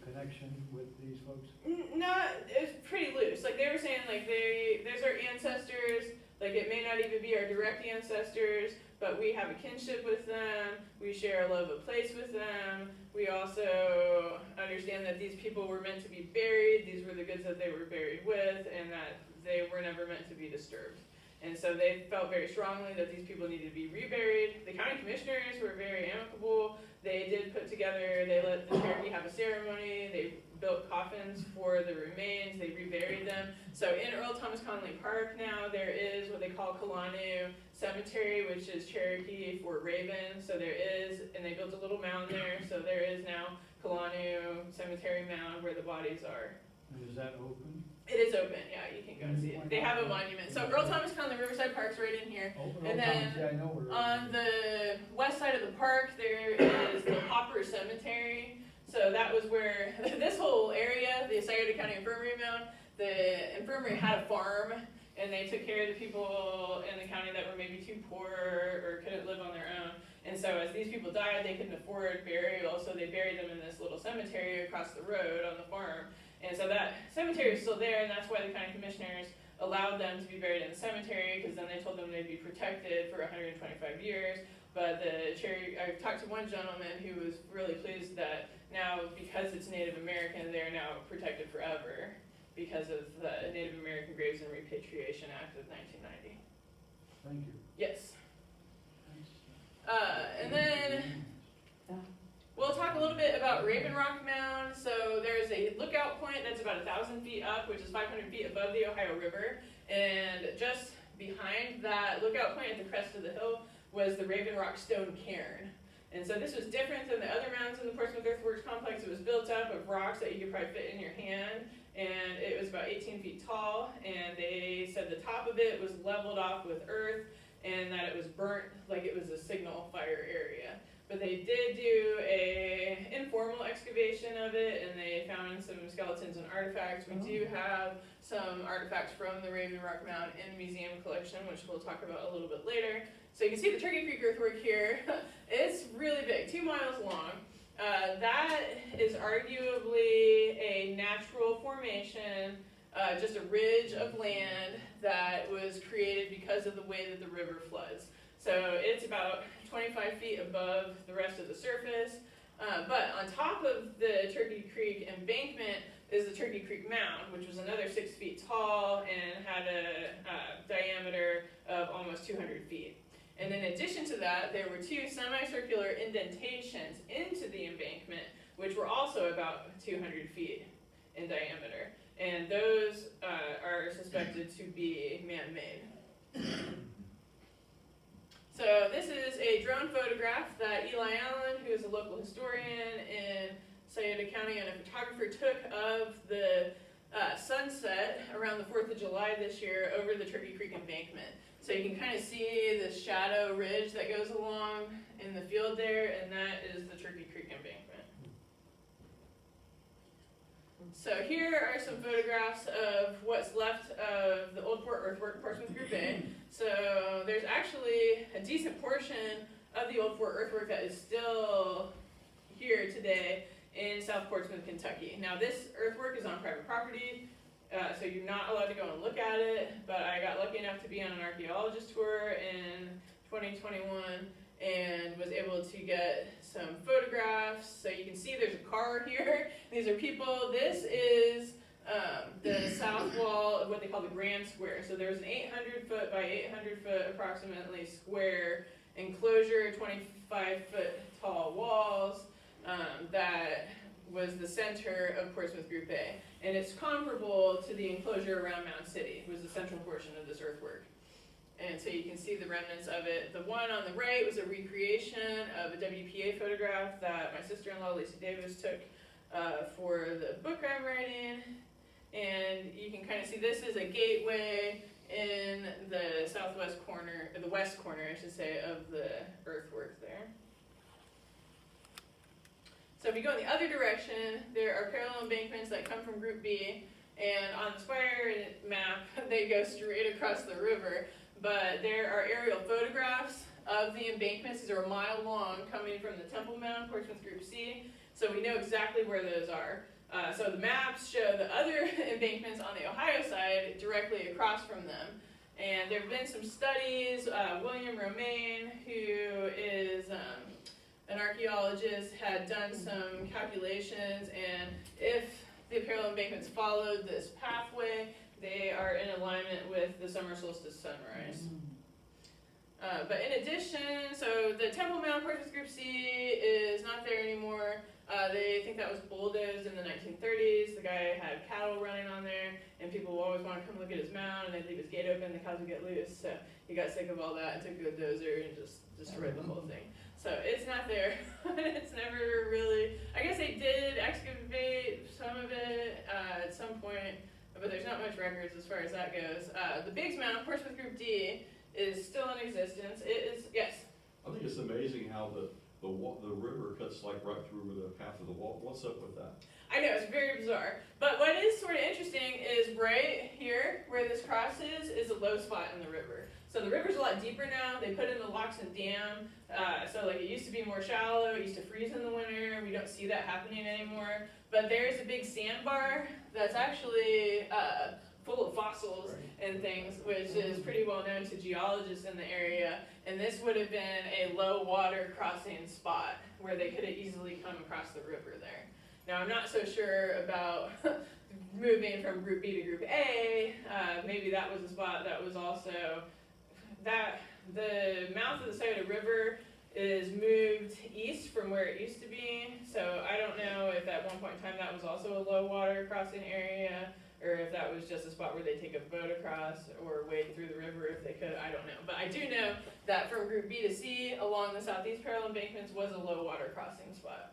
connection with these folks? No, it's pretty loose. Like they were saying, like there's our ancestors. Like it may not even be our direct ancestors, but we have a kinship with them. We share a love of place with them. We also understand that these people were meant to be buried. These were the goods that they were buried with, and that they were never meant to be disturbed. And so they felt very strongly that these people needed to be reburied. The county commissioners were very amicable. They did put together, they let the Cherokee have a ceremony. They built coffins for the remains. They reburied them. So in Earl Thomas Conley Park now, there is what they call Kalanu Cemetery, which is Cherokee for Raven. So there is, and they built a little mound there. So there is now Kalanu Cemetery mound where the bodies are. And is that open? It is open, yeah, you can go and see it. They have a monument. So Earl Thomas Conley Riverside Park's right in here. And then Yeah, I know where. on the west side of the park, there is the Hopper Cemetery. So that was where, this whole area, the Scioto County Infirmary Mound, the infirmary had a farm, and they took care of the people in the county that were maybe too poor or couldn't live on their own. And so as these people died, they couldn't afford burial, so they buried them in this little cemetery across the road on the farm. And so that cemetery is still there, and that's why the county commissioners allowed them to be buried in the cemetery, because then they told them they'd be protected for 125 years. But I talked to one gentleman who was really pleased that now, because it's Native American, they're now protected forever because of the Native American Graves and Repatriation Act of 1990. Thank you. Yes. And then we'll talk a little bit about Raven Rock Mound. So there's a lookout point that's about 1,000 feet up, which is 500 feet above the Ohio River. And just behind that lookout point at the crest of the hill was the Raven Rock Stone Cairn. And so this was different than the other mounds in the Portsmouth Earthworks complex. It was built up of rocks that you could probably fit in your hand, and it was about 18 feet tall, and they said the top of it was leveled off with earth, and that it was burnt like it was a signal fire area. But they did do a informal excavation of it, and they found some skeletons and artifacts. We do have some artifacts from the Raven Rock Mound in the museum collection, which we'll talk about a little bit later. So you can see the Turkey Creek earthwork here. It's really big, 2 miles long. That is arguably a natural formation, just a ridge of land that was created because of the way that the river floods. So it's about 25 feet above the rest of the surface. But on top of the Turkey Creek embankment is the Turkey Creek Mound, which was another 6 feet tall and had a diameter of almost 200 feet. And in addition to that, there were 2 semicircular indentations into the embankment, which were also about 200 feet in diameter. And those are suspected to be man-made. So this is a drone photograph that Eli Allen, who is a local historian in Scioto County and a photographer, took of the sunset around the 4th of July this year over the Turkey Creek embankment. So you can kind of see the shadow ridge that goes along in the field there, and that is the Turkey Creek embankment. So here are some photographs of what's left of the old Fort Earthwork, Portsmouth Group A. So there's actually a decent portion of the old Fort Earthwork that is still here today in South Portsmouth, Kentucky. Now this earthwork is on private property, so you're not allowed to go and look at it, but I got lucky enough to be on an archaeologist tour in 2021 and was able to get some photographs. So you can see there's a car here. These are people. This is the south wall of what they call the Grand Square. So there's an 800 foot by 800 foot approximately square enclosure, 25 foot tall walls, that was the center of Portsmouth Group A. And it's comparable to the enclosure around Mound City, was the central portion of this earthwork. And so you can see the remnants of it. The one on the right was a recreation of a WPA photograph that my sister-in-law, Lacey Davis, took for the book I'm writing. And you can kind of see this is a gateway in the southwest corner, the west corner, I should say, of the earthwork there. So if you go in the other direction, there are parallel embankments that come from Group B, and on the spider map, they go straight across the river. But there are aerial photographs of the embankments. These are a mile long, coming from the Temple Mound, Portsmouth Group C, so we know exactly where those are. So the maps show the other embankments on the Ohio side directly across from them. And there have been some studies. William Romaine, who is an archaeologist, had done some calculations, and if the parallel embankments followed this pathway, they are in alignment with the summer solstice sunrise. But in addition, so the Temple Mound, Portsmouth Group C is not there anymore. They think that was bulldozed in the 1930s. The guy had cattle running on there, and people always want to come look at his mound, and they'd leave his gate open, the cows would get loose. So he got sick of all that and took a dozer and just destroyed the whole thing. So it's not there. It's never really, I guess they did excavate some of it at some point, but there's not much records as far as that goes. The Biggs Mound, Portsmouth Group D, is still in existence. It is, yes? I think it's amazing how the river cuts like right through the path of the wall. What's up with that? I know, it's very bizarre. But what is sort of interesting is right here, where this crosses, is a low spot in the river. So the river's a lot deeper now. They put in the locks and dam. So like it used to be more shallow. It used to freeze in the winter. We don't see that happening anymore. But there's a big sandbar that's actually full of fossils and things, which is pretty well known to geologists in the area. And this would have been a low water crossing spot where they could have easily come across the river there. Now I'm not so sure about moving from Group B to Group A. Maybe that was a spot that was also, that the mouth of the Scioto River is moved east from where it used to be. So I don't know if at one point in time that was also a low water crossing area or if that was just a spot where they take a boat across or wade through the river if they could, I don't know. But I do know that from Group B to C along the southeast parallel embankments was a low water crossing spot.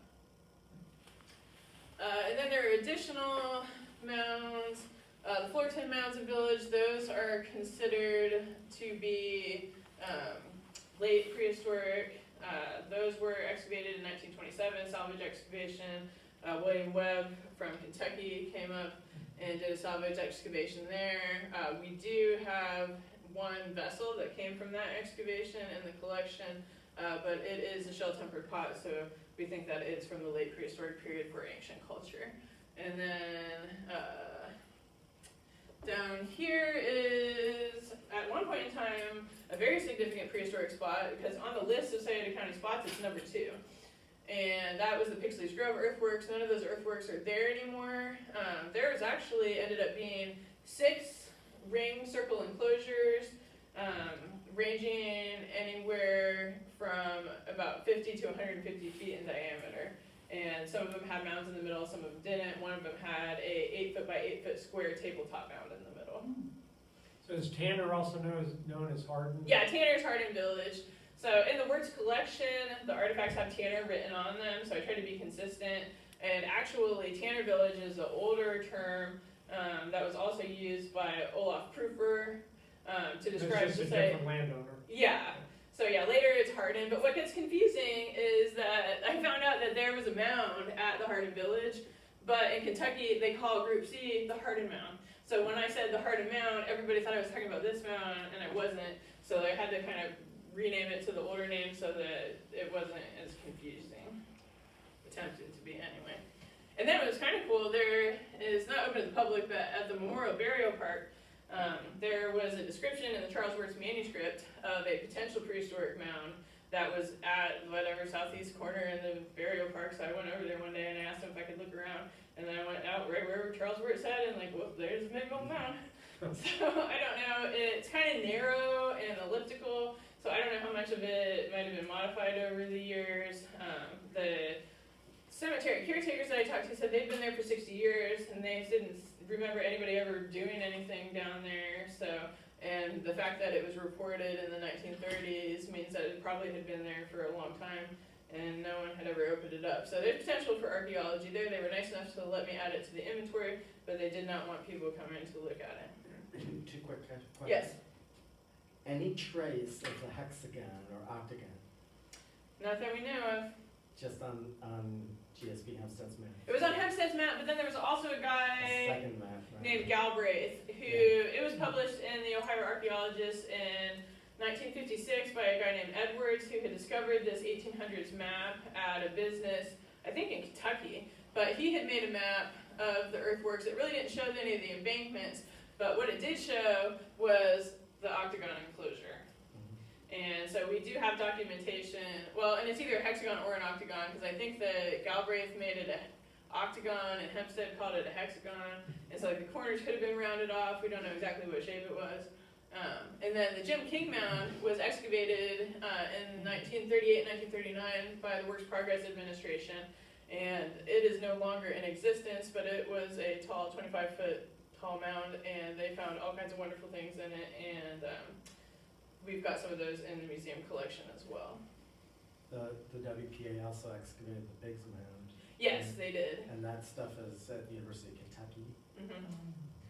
And then there are additional mounds. The Fullerton Mounds and Village, those are considered to be late prehistoric. Those were excavated in 1927, salvage excavation. William Webb from Kentucky came up and did a salvage excavation there. We do have one vessel that came from that excavation in the collection, but it is a shell-tempered pot, so we think that it's from the late prehistoric period for ancient culture. And then down here is, at one point in time, a very significant prehistoric spot, because on the list of Scioto County spots, it's number 2. And that was the Pixley's Grove Earthworks. None of those earthworks are there anymore. There's actually ended up being 6 ring circle enclosures, ranging anywhere from about 50 to 150 feet in diameter. And some of them had mounds in the middle, some of them didn't. One of them had a 8-foot by 8-foot square tabletop mound in the middle. So is Tanner also known as Hardin? Yeah, Tanner's Hardin Village. So in the Wertz collection, the artifacts have Tanner written on them, so I try to be consistent. And actually, Tanner Village is an older term that was also used by Olaf Proofer to describe It's just a society. different landowner. Yeah. So yeah, later it's Hardin. But what gets confusing is that I found out that there was a mound at the Hardin Village, but in Kentucky they call Group C the Hardin Mound. So when I said the Hardin Mound, everybody thought I was talking about this mound, and it wasn't. So I had to kind of rename it to the older name so that it wasn't as confusing. Attempted to be anyway. And then what was kind of cool, there is not open to the public, but at the Memorial Burial Park, there was a description in the Charles Wertz manuscript of a potential prehistoric mound that was at whatever southeast corner in the burial park. So I went over there one day and I asked him if I could look around, and then I went out right wherever Charles Wertz had, and like, whoop, there's a big old mound. So I don't know, it's kind of narrow and elliptical, so I don't know how much of it might have been modified over the years. The cemetery caretakers that I talked to said they've been there for 60 years, and they didn't remember anybody ever doing anything down there. So, and the fact that it was reported in the 1930s means that it probably had been there for a long time, and no one had ever opened it up. So there's potential for archaeology there. They were nice enough to let me add it to the inventory, but they did not want people coming to look at it. Two quick questions. Yes. Any trace of the hexagon or octagon? Not that we know of. Just on GSB Hempstead's map? It was on Hempstead's map, but then there was also a The guy second map, right? named Galbraith, who, it was published in the Ohio Archaeologist in 1956 by a guy named Edwards, who had discovered this 1800s map at a business, I think in Kentucky. But he had made a map of the earthworks. It really didn't show any of the embankments, but what it did show was the octagon enclosure. And so we do have documentation, well, and it's either a hexagon or an octagon, because I think that Galbraith made it an octagon and Hempstead called it a hexagon. And so like the corners could have been rounded off. We don't know exactly what shape it was. And then the Jim King Mound was excavated in 1938, 1939 by the Works Progress Administration. And it is no longer in existence, but it was a tall, 25-foot tall mound, and they found all kinds of wonderful things in it. And we've got some of those in the museum collection as well. The WPA also excavated the Biggs Mound. Yes, they did. And that stuff is at the University of Kentucky.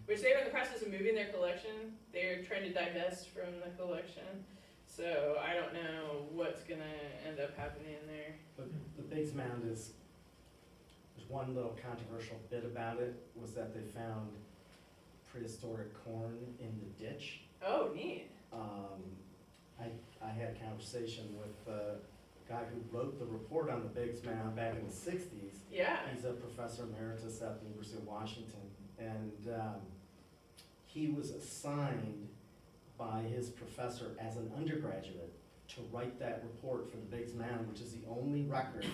Which they were in the process of moving their collection. They're trying to divest from the collection. So I don't know what's going to end up happening there. The Biggs Mound is, there's one little controversial bit about it, was that they found prehistoric corn in the ditch. Oh, neat. I had a conversation with the guy who wrote the report on the Biggs Mound back in the 60s. Yeah. He's a professor emeritus at the University of Washington, and he was assigned by his professor as an undergraduate to write that report for the Biggs Mound, which is the only record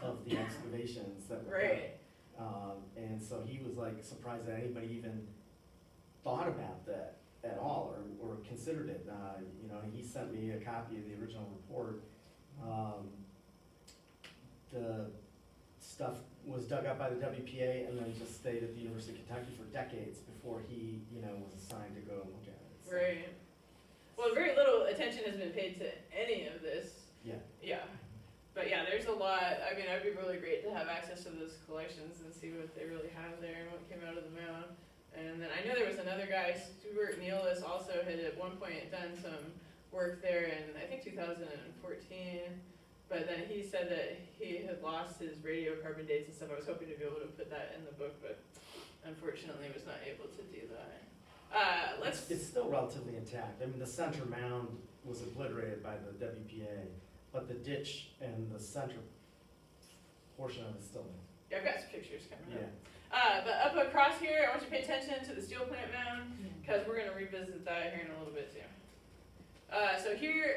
of the excavations that were done. And so he was like surprised that anybody even thought about that at all, or considered it. You know, he sent me a copy of the original report. stuff was dug up by the WPA and then just stayed at the University of Kentucky for decades before he, was assigned to go and look at it. So, Right. Well, very little attention has been paid to any of this. Yeah. Yeah. But yeah, there's a lot. I mean, it'd be really great to have access to those collections and see what they really have there and what came out of the mound. And then I know there was another guy, Stuart Nealis, also had at one point done some work there in, I think, 2014. But then he said that he had lost his radiocarbon dates and stuff. I was hoping to be able to put that in the book, but unfortunately was not able to do that. It's still relatively intact. I mean, the center mound was obliterated by the WPA, but the ditch and the center portion of it is still there. Yeah, I've got some pictures coming Yeah. up. But up across here, I want you to pay attention to the steel plant mound, because we're going to revisit that here in a little bit too. So here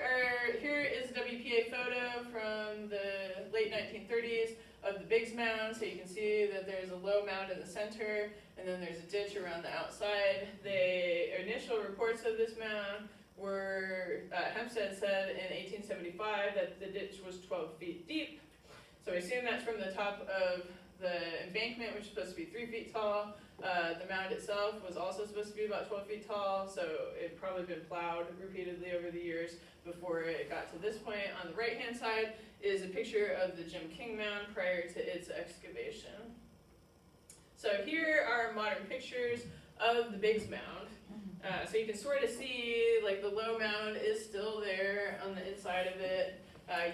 is a WPA photo from the late 1930s of the Biggs Mound. So you can see that there's a low mound in the center, and then there's a ditch around the outside. The initial reports of this mound were, Hempstead said in 1875 that the ditch was 12 feet deep. So I assume that's from the top of the embankment, which is supposed to be 3 feet tall. The mound itself was also supposed to be about 12 feet tall, so it had probably been plowed repeatedly over the years before it got to this point. On the right-hand side is a picture of the Jim King Mound prior to its excavation. So here are modern pictures of the Biggs Mound. So you can sort of see, like, the low mound is still there on the inside of it.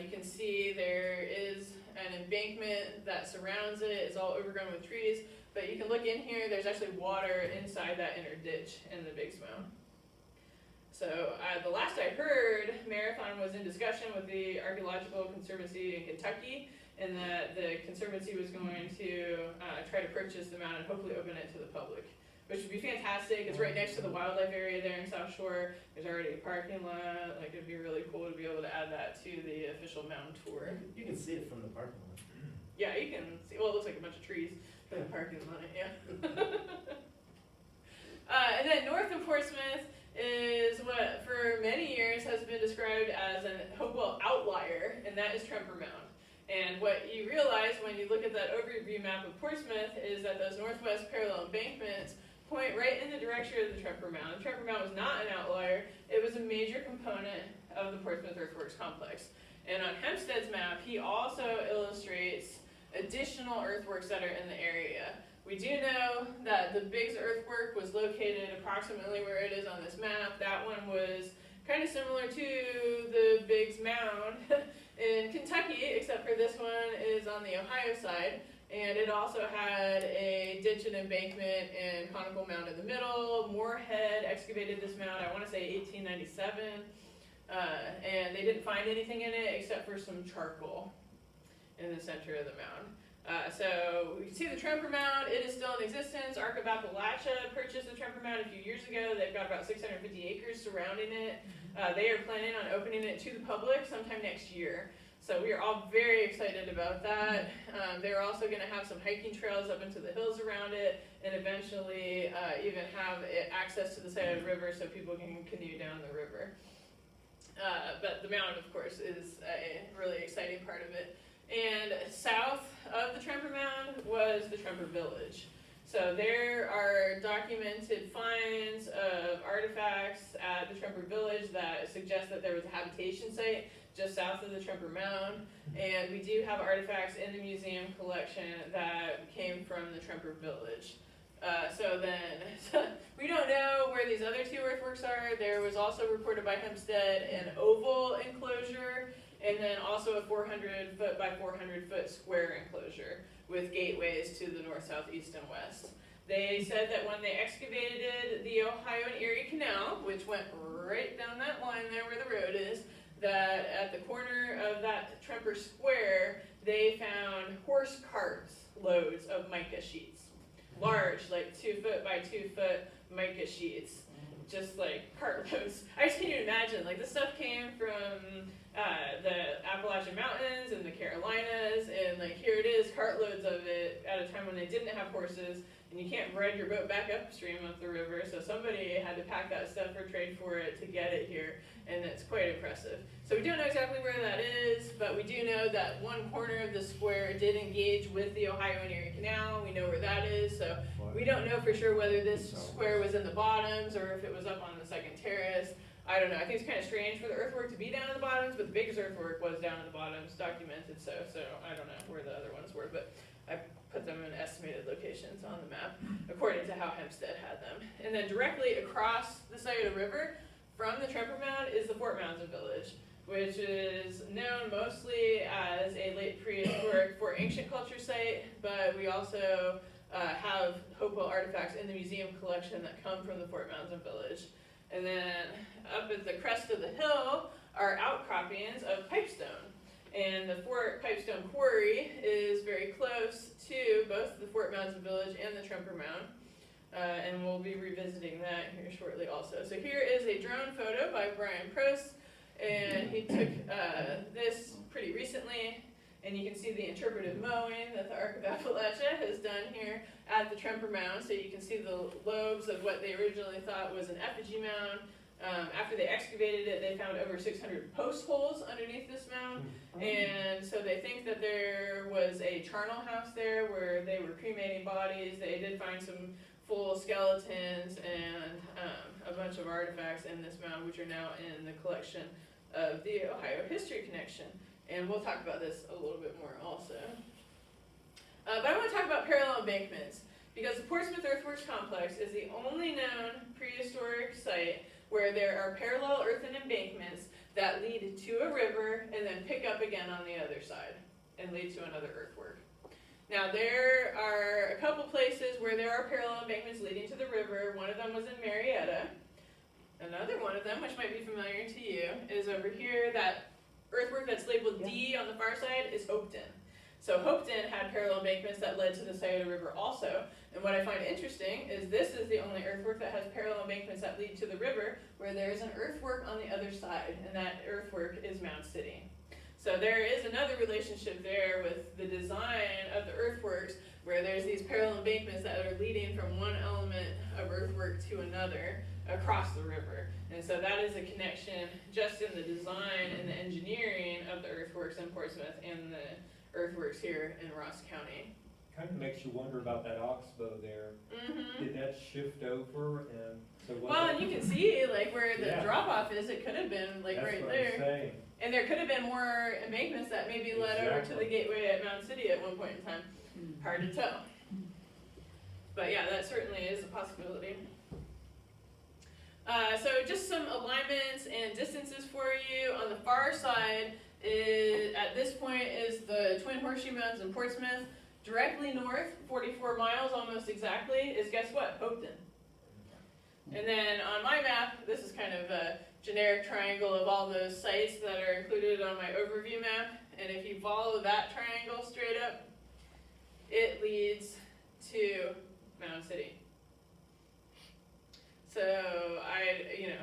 You can see there is an embankment that surrounds it. It's all overgrown with trees. But you can look in here, there's actually water inside that inner ditch in the Biggs Mound. So the last I heard, Marathon was in discussion with the Archaeological Conservancy in Kentucky, and that the Conservancy was going to try to purchase the mound and hopefully open it to the public, which would be fantastic. It's right next to the wildlife area there in South Shore. There's already a parking lot. Like, it'd be really cool to be able to add that to the official mound tour. You can see it from the parking lot. Yeah, you can see, well, it looks like a bunch of trees in the parking lot, yeah. And then north of Portsmouth is what for many years has been described as a Hopewell outlier, and that is Tremper Mound. And what you realize when you look at that overview map of Portsmouth is that those northwest parallel embankments point right in the direction of the Tremper Mound. The Tremper Mound was not an outlier, it was a major component of the Portsmouth Earthworks complex. And on Hempstead's map, he also illustrates additional earthworks that are in the area. We do know that the Biggs earthwork was located approximately where it is on this map. That one was kind of similar to the Biggs Mound in Kentucky, except for this one is on the Ohio side. And it also had a ditch and embankment and conical mound in the middle. Moorhead excavated this mound, I want to say 1897. And they didn't find anything in it except for some charcoal in the center of the mound. So we can see the Tremper Mound. It is still in existence. Ark of Appalachia purchased the Tremper Mound a few years ago. They've got about 650 acres surrounding it. They are planning on opening it to the public sometime next year. So we are all very excited about that. They're also going to have some hiking trails up into the hills around it, and eventually even have access to the side of the river so people can canoe down the river. But the mound, of course, is a really exciting part of it. And south of the Tremper Mound was the Tremper Village. So there are documented finds of artifacts at the Tremper Village that suggest that there was a habitation site just south of the Tremper Mound. And we do have artifacts in the museum collection that came from the Tremper Village. So we don't know where these other two earthworks are. There was also reported by Hempstead an oval enclosure, and then also a 400 foot by 400 foot square enclosure with gateways to the north, south, east, and west. They said that when they excavated the Ohio and Erie Canal, which went right down that line there where the road is, that at the corner of that Tremper Square, they found horse carts loads of mica sheets. Large, like 2 foot by 2 foot mica sheets. Just like cartloads. I just can't even imagine, like this stuff came from the Appalachian Mountains and the Carolinas, and like here it is, cartloads of it at a time when they didn't have horses, and you can't ride your boat back upstream of the river, so somebody had to pack that stuff or trade for it to get it here, and it's quite impressive. So we don't know exactly where that is, but we do know that one corner of the square did engage with the Ohio and Erie Canal. We know where that is, so we don't know for sure whether this square was in the bottoms or if it was up on the second terrace. I don't know. I think it's kind of strange for the earthwork to be down in the bottoms, but the biggest earthwork was down in the bottoms, documented so I don't know where the other ones were, but I put them in estimated locations on the map according to how Hempstead had them. And then directly across the Scioto River from the Tremper Mound is the Fort Mounds Village, which is known mostly as a late prehistoric Fort Ancient Culture site, but we also have Hopewell artifacts in the museum collection that come from the Fort Mounds Village. And then up at the crest of the hill are outcroppings of pipestone. And the Fort Pipestone Quarry is very close to both the Fort Mounds Village and the Tremper Mound. And we'll be revisiting that here shortly also. So here is a drone photo by Brian Prost, and he took this pretty recently, and you can see the interpretive mowing that the Arc of Appalachia has done here at the Tremper Mound. So you can see the lobes of what they originally thought was an effigy mound. After they excavated it, they found over 600 post holes underneath this mound. And so they think that there was a charnel house there where they were cremating bodies. They did find some full skeletons and a bunch of artifacts in this mound, which are now in the collection of the Ohio History Connection. And we'll talk about this a little bit more also. But I want to talk about parallel embankments, because the Portsmouth Earthworks Complex is the only known prehistoric site where there are parallel earthen embankments that lead to a river and then pick up again on the other side and lead to another earthwork. Now there are a couple places where there are parallel embankments leading to the river. One of them was in Marietta. Another one of them, which might be familiar to you, is over here. That earthwork that's labeled D on the far side is Hopeton. So Hopeton had parallel embankments that led to the Scioto River also. And what I find interesting is this is the only earthwork that has parallel embankments that lead to the river, where there is an earthwork on the other side, and that earthwork is Mound City. So there is another relationship there with the design of the earthworks, where there's these parallel embankments that are leading from one element of earthwork to another across the river. And so that is a connection just in the design and the engineering of the earthworks in Portsmouth and the earthworks here in Ross County. Kind of makes you wonder about that oxbow there. Did that shift over and so was Well, it- and you can see like where the Yeah. drop off is, it could have been like That's right what there. I'm saying. And there could have been more embankments that maybe led over to Exactly. the gateway at Mound City at one point in time. Hard to tell. But yeah, that certainly is a possibility. So just some alignments and distances for you. On the far side, at this point, is the Twin Horseshoe Mounds in Portsmouth. Directly north, 44 miles almost exactly, is guess what? Hopeton. And then on my map, this is kind of a generic triangle of all those sites that are included on my overview map. And if you follow that triangle straight up, it leads to Mound City. So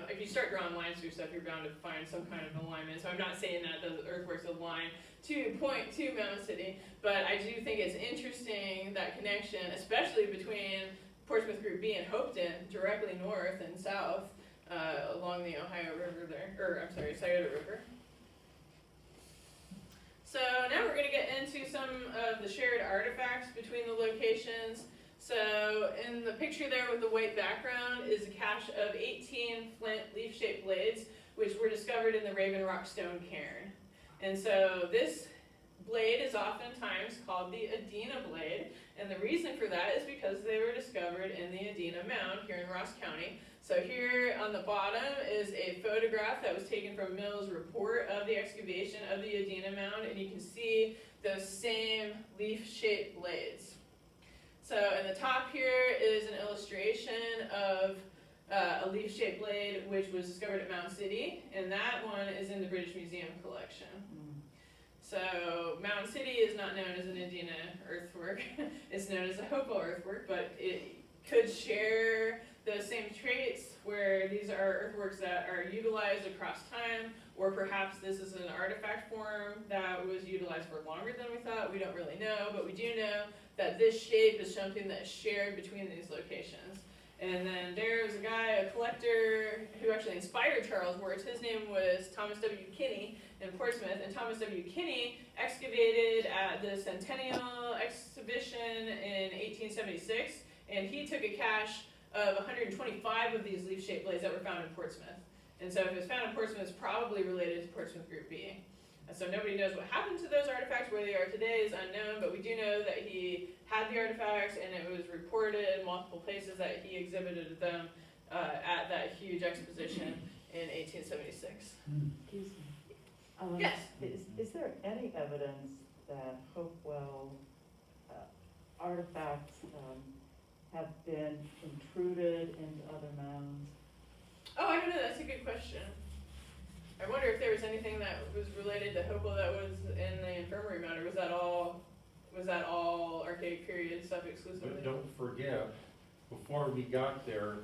if you start drawing lines through stuff, you're bound to find some kind of alignment. So I'm not saying that the earthworks align to point to Mound City, but I do think it's interesting, that connection, especially between Portsmouth Group B and Hopeton, directly north and south along the Ohio River there, Scioto River. So now we're going to get into some of the shared artifacts between the locations. So in the picture there with the white background is a cache of 18 flint leaf-shaped blades, which were discovered in the Raven Rock Stone Cairn. And so this blade is oftentimes called the Adena blade, and the reason for that is because they were discovered in the Adena Mound here in Ross County. So here on the bottom is a photograph that was taken from Mills' report of the excavation of the Adena Mound, and you can see those same leaf-shaped blades. So in the top here is an illustration of a leaf-shaped blade which was discovered at Mound City, and that one is in the British Museum collection. So Mound City is not known as an Adena earthwork, it's known as a Hopewell earthwork, but it could share those same traits where these are earthworks that are utilized across time, or perhaps this is an artifact form that was utilized for longer than we thought. We don't really know, but we do know that this shape is something that is shared between these locations. And then there's a guy, a collector, who actually inspired Charles Wertz. His name was Thomas W. Kinney in Portsmouth, and Thomas W. Kinney excavated at the Centennial Exhibition in 1876, and he took a cache of 125 of these leaf-shaped blades that were found in Portsmouth. And so if it was found in Portsmouth, it's probably related to Portsmouth Group B. And so nobody knows what happened to those artifacts. Where they are today is unknown, but we do know that he had the artifacts, and it was reported in multiple places that he exhibited them at that huge exposition in 1876. Excuse me. Yes. Is there any evidence that Hopewell artifacts have been intruded into other mounds? Oh, I don't know. That's a good question. I wonder if there was anything that was related to Hopewell that was in the infirmary mound, or was that all archaic period stuff exclusively? But don't forget, before we got there,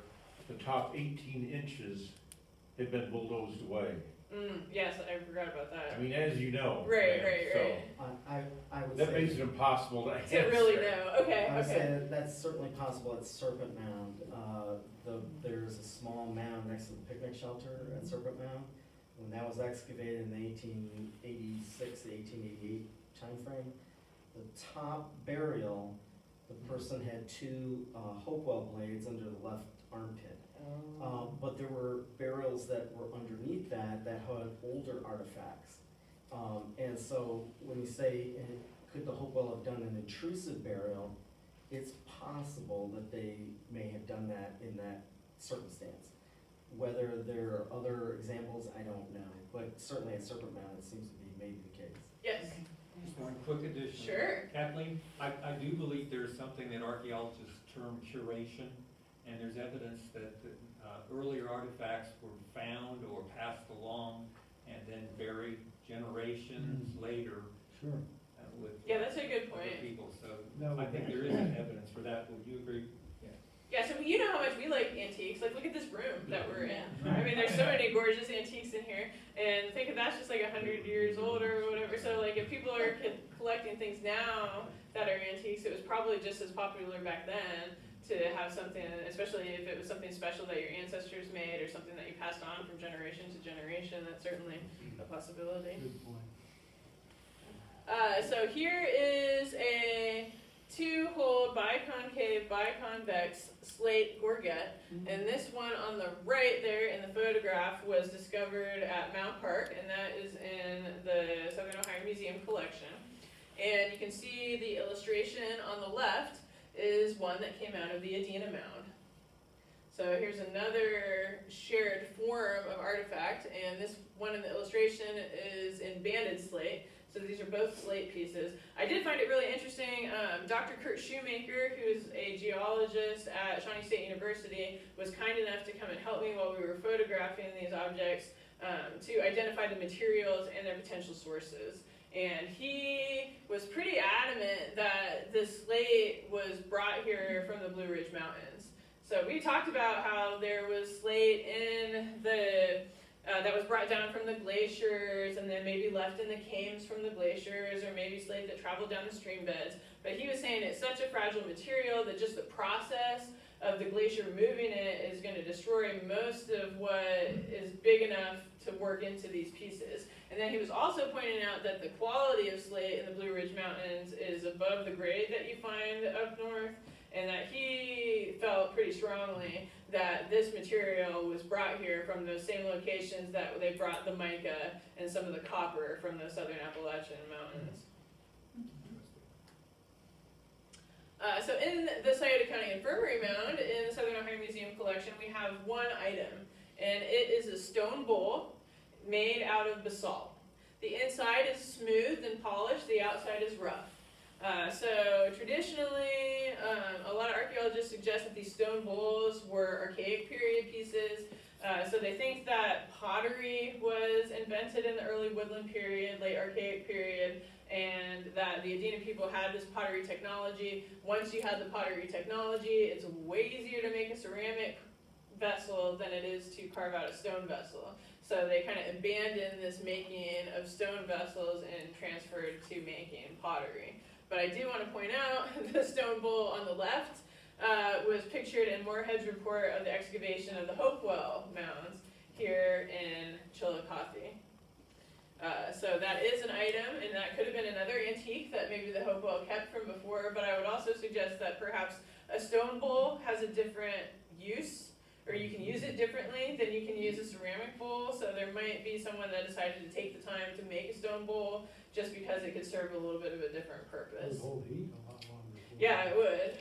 the top 18 inches had been bulldozed away. Yes, I forgot about that. I mean, as you know. Right, ma'am, right, so right. I would that say. makes it impossible to To answer. really know. Okay, I would say okay. that that's certainly possible at Serpent Mound. There's a small mound next to the picnic shelter at Serpent Mound. When that was excavated in the 1886 to 1888 timeframe, the top burial, the person had two Hopewell blades under the left armpit. But there were burials that were underneath that had older artifacts. And so when you say, could the Hopewell have done an intrusive burial, it's possible that they may have done that in that circumstance. Whether there are other examples, I don't know, but certainly at Serpent Mound, it seems to be maybe the case. Yes. Just one quick addition. Sure. Kathleen, I do believe there's something that archaeologists term curation, and there's evidence that earlier artifacts were found or passed along and then buried generations later Sure. with Yeah, that's a good other point. people. So That I would think be- there is evidence for that. Would you agree? Yeah, so you know how much we like antiques. Like, look at this room that we're in. I mean, there's so many gorgeous antiques in here, and think of that's just like 100 years old or whatever. So, like, if people are collecting things now that are antiques, it was probably just as popular back then to have something, especially if it was something special that your ancestors made or something that you passed on from generation to generation. That's certainly a possibility. Good point. So here is a 2-hole biconcave, biconvex slate gorget, and this one on the right there in the photograph was discovered at Mount Park, and that is in the Southern Ohio Museum collection. And you can see the illustration on the left is one that came out of the Adena Mound. So here's another shared form of artifact, and this one in the illustration is in banded slate. So these are both slate pieces. I did find it really interesting. Dr. Kurt Shoemaker, who's a geologist at Shawnee State University, was kind enough to come and help me while we were photographing these objects to identify the materials and their potential sources. And he was pretty adamant that this slate was brought here from the Blue Ridge Mountains. So we talked about how there was slate in the that was brought down from the glaciers and then maybe left in the cames from the glaciers, or maybe slate that traveled down the stream beds. But he was saying it's such a fragile material that just the process of the glacier moving it is going to destroy most of what is big enough to work into these pieces. And then he was also pointing out that the quality of slate in the Blue Ridge Mountains is above the grade that you find up north, and that he felt pretty strongly that this material was brought here from those same locations that they brought the mica and some of the copper from the southern Appalachian Mountains. So in the Scioto County Infirmary Mound in the Southern Ohio Museum collection, we have one item, and it is a stone bowl made out of basalt. The inside is smooth and polished, the outside is rough. So traditionally, a lot of archaeologists suggest that these stone bowls were archaic period pieces. So they think that pottery was invented in the early woodland period, late archaic period, and that the Adena people had this pottery technology. Once you had the pottery technology, it's way easier to make a ceramic vessel than it is to carve out a stone vessel. So they kind of abandoned this making of stone vessels and transferred to making pottery. But I do want to point out the stone bowl on the left was pictured in Moorhead's report of the excavation of the Hopewell Mounds here in Chillicothe. So that is an item, and that could have been another antique that maybe the Hopewell kept from before, but I would also suggest that perhaps a stone bowl has a different use, or you can use it differently than you can use a ceramic bowl, so there might be someone that decided to take the time to make a stone bowl just because it could serve a little bit of a different It purpose. would hold heat a lot longer. Yeah, it would.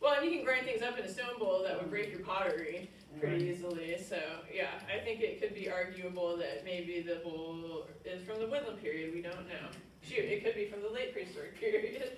Well, and you can grind things up in a stone bowl that would break your pottery pretty easily, so yeah, I think it could be arguable that maybe the bowl is from the Woodland period, we don't know. Shoot, it could be from the late prehistoric period.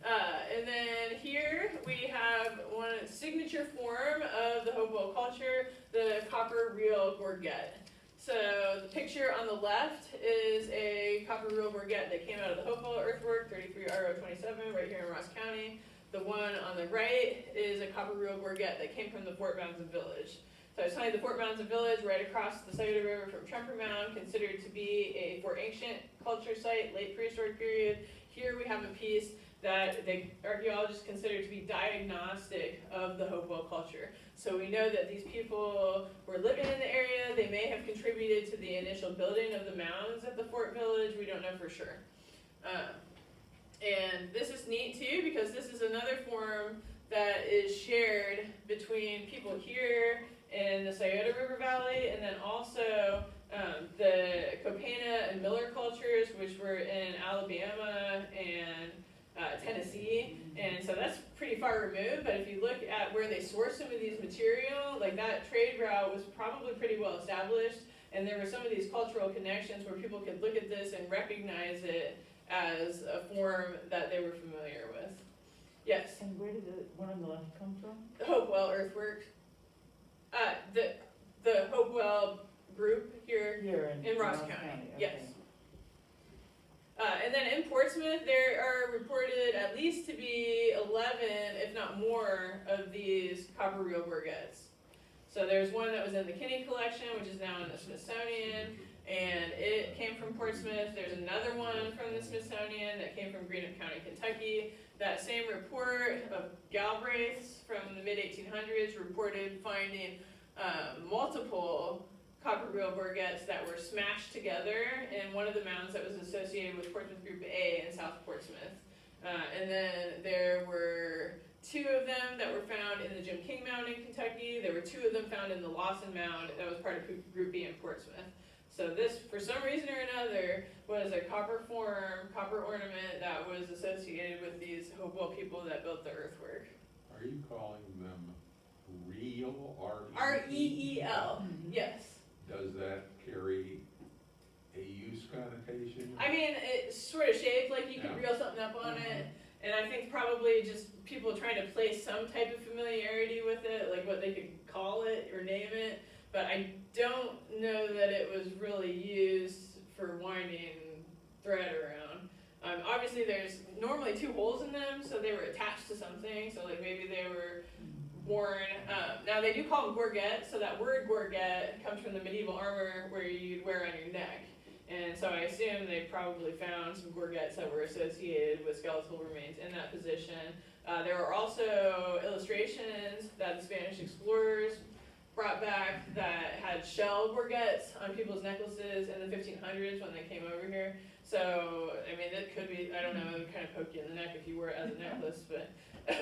And then here we have one signature form of the Hopewell culture, the copper reel gorget. So the picture on the left is a copper reel gorget that came out of the Hopewell Earthwork, 33 RO 27, right here in Ross County. The one on the right is a copper reel gorget that came from the Fort Mounds Village. So I was telling you the Fort Mounds Village, right across the Scioto River from Tremper Mound, considered to be a Fort Ancient culture site, late prehistoric period. Here we have a piece that the archaeologists consider to be diagnostic of the Hopewell culture. So we know that these people were living in the area, they may have contributed to the initial building of the mounds at the Fort Village, we don't know for sure. And this is neat too, because this is another form that is shared between people here in the Scioto River Valley, and then also the Copena and Miller cultures, which were in Alabama and Tennessee, and so that's pretty far removed, but if you look at where they source some of these material, like that trade route was probably pretty well established, and there were some of these cultural connections where people could look at this and recognize it as a form that they were familiar with. Yes? And where did the one on the left come from? The Hopewell Earthworks. The Hopewell group here Here in Ross County, okay. yes. And then in Portsmouth, there are reported at least to be 11, if not more, of these copper reel gorgets. So there's one that was in the Kinney collection, which is now in the Smithsonian, and it came from Portsmouth. There's another one from the Smithsonian that came from Greenup County, Kentucky. That same report of Galbraith's from the mid-1800s reported finding multiple copper reel gorgets that were smashed together in one of the mounds that was associated with Portsmouth Group A in South Portsmouth. And then there were 2 of them that were found in the Jim King Mound in Kentucky. There were 2 of them found in the Lawson Mound that was part of Group B in Portsmouth. So this, for some reason or another, was a copper form, copper ornament that was associated with these Hopewell people that built the earthwork. Are you calling them real, R-E-E-L, yes. Does that carry a use connotation? I mean, it's sort of shaped like you could Yeah. reel something up on it, and I think probably just people trying to place some type of familiarity with it, like what they could call it or name it, but I don't know that it was really used for winding thread around. Obviously there's normally 2 holes in them, so they were attached to something, so like maybe they were worn. Now they do call them gorget, so that word gorget comes from the medieval armor where you'd wear on your neck. And so I assume they probably found some gorgets that were associated with skeletal remains in that position. There were also illustrations that the Spanish explorers brought back that had shell gorgets on people's necklaces in the 1500s when they came over here. So, I mean, it could be, I don't know, it would kind of poke you in the neck if you wore it as a necklace, but I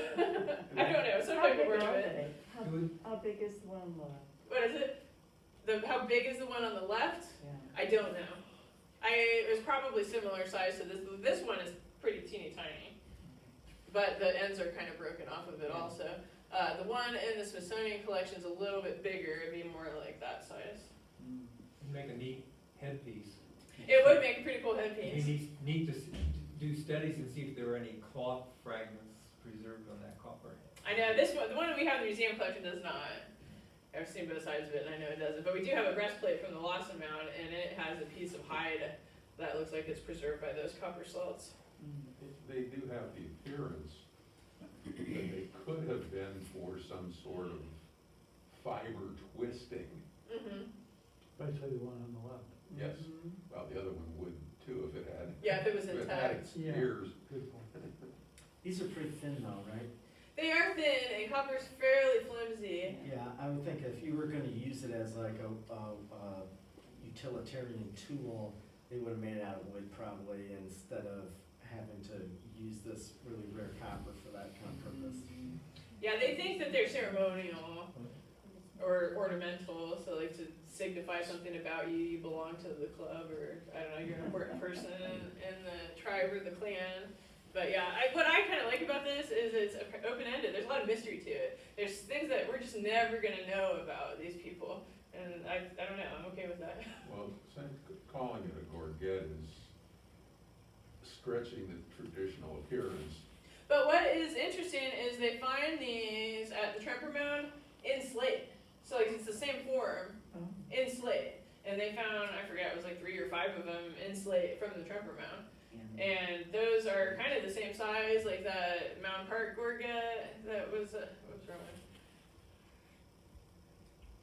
don't know, some How type of big are ornament. they? How big is the one on the left? What is it? How big is the one on the left? Yeah. I don't know. It was probably similar size to this. This one is pretty teeny tiny, but the ends are kind of broken off of it also. The one in the Smithsonian collection is a little bit bigger. It'd be more like that size. It'd make a neat headpiece. It would make a pretty cool It'd headpiece. be neat to do studies and see if there were any cloth fragments preserved on that copper. I know this one, the one that we have in the museum collection does not. I've seen both sides of it and I know it doesn't. But we do have a breastplate from the Lawson Mound and it has a piece of hide that looks like it's preserved by those copper salts. They do have the appearance that they could have been for some sort of fiber twisting. Mm-hmm. Especially the one on the left. Yes, well, the other one would too if it had. Yeah, if it was if it had intact. its ears. Good point. These are pretty thin though, right? They are thin, and copper's fairly flimsy. Yeah, I would think if you were gonna use it as like a utilitarian tool, they would have made it out of wood probably, instead of having to use this really rare copper for that kind of purpose. Yeah, they think that they're ceremonial or ornamental, so like to signify something about you, you belong to the club, or I don't know, you're an important person in the tribe or the clan. But yeah, what I kind of like about this is it's open-ended. There's a lot of mystery to it. There's things that we're just never gonna know about these people, and I don't know. I'm okay with that. Well, calling it a gorget is stretching the traditional appearance. But what is interesting is they find these at the Tremper Mound in slate. So like it's the same form in slate. And they found, I forget, it was like 3 or 5 of them in slate from the Tremper Mound. And those are kind of the same size, like that Mound Park gorget that was, what's wrong with it?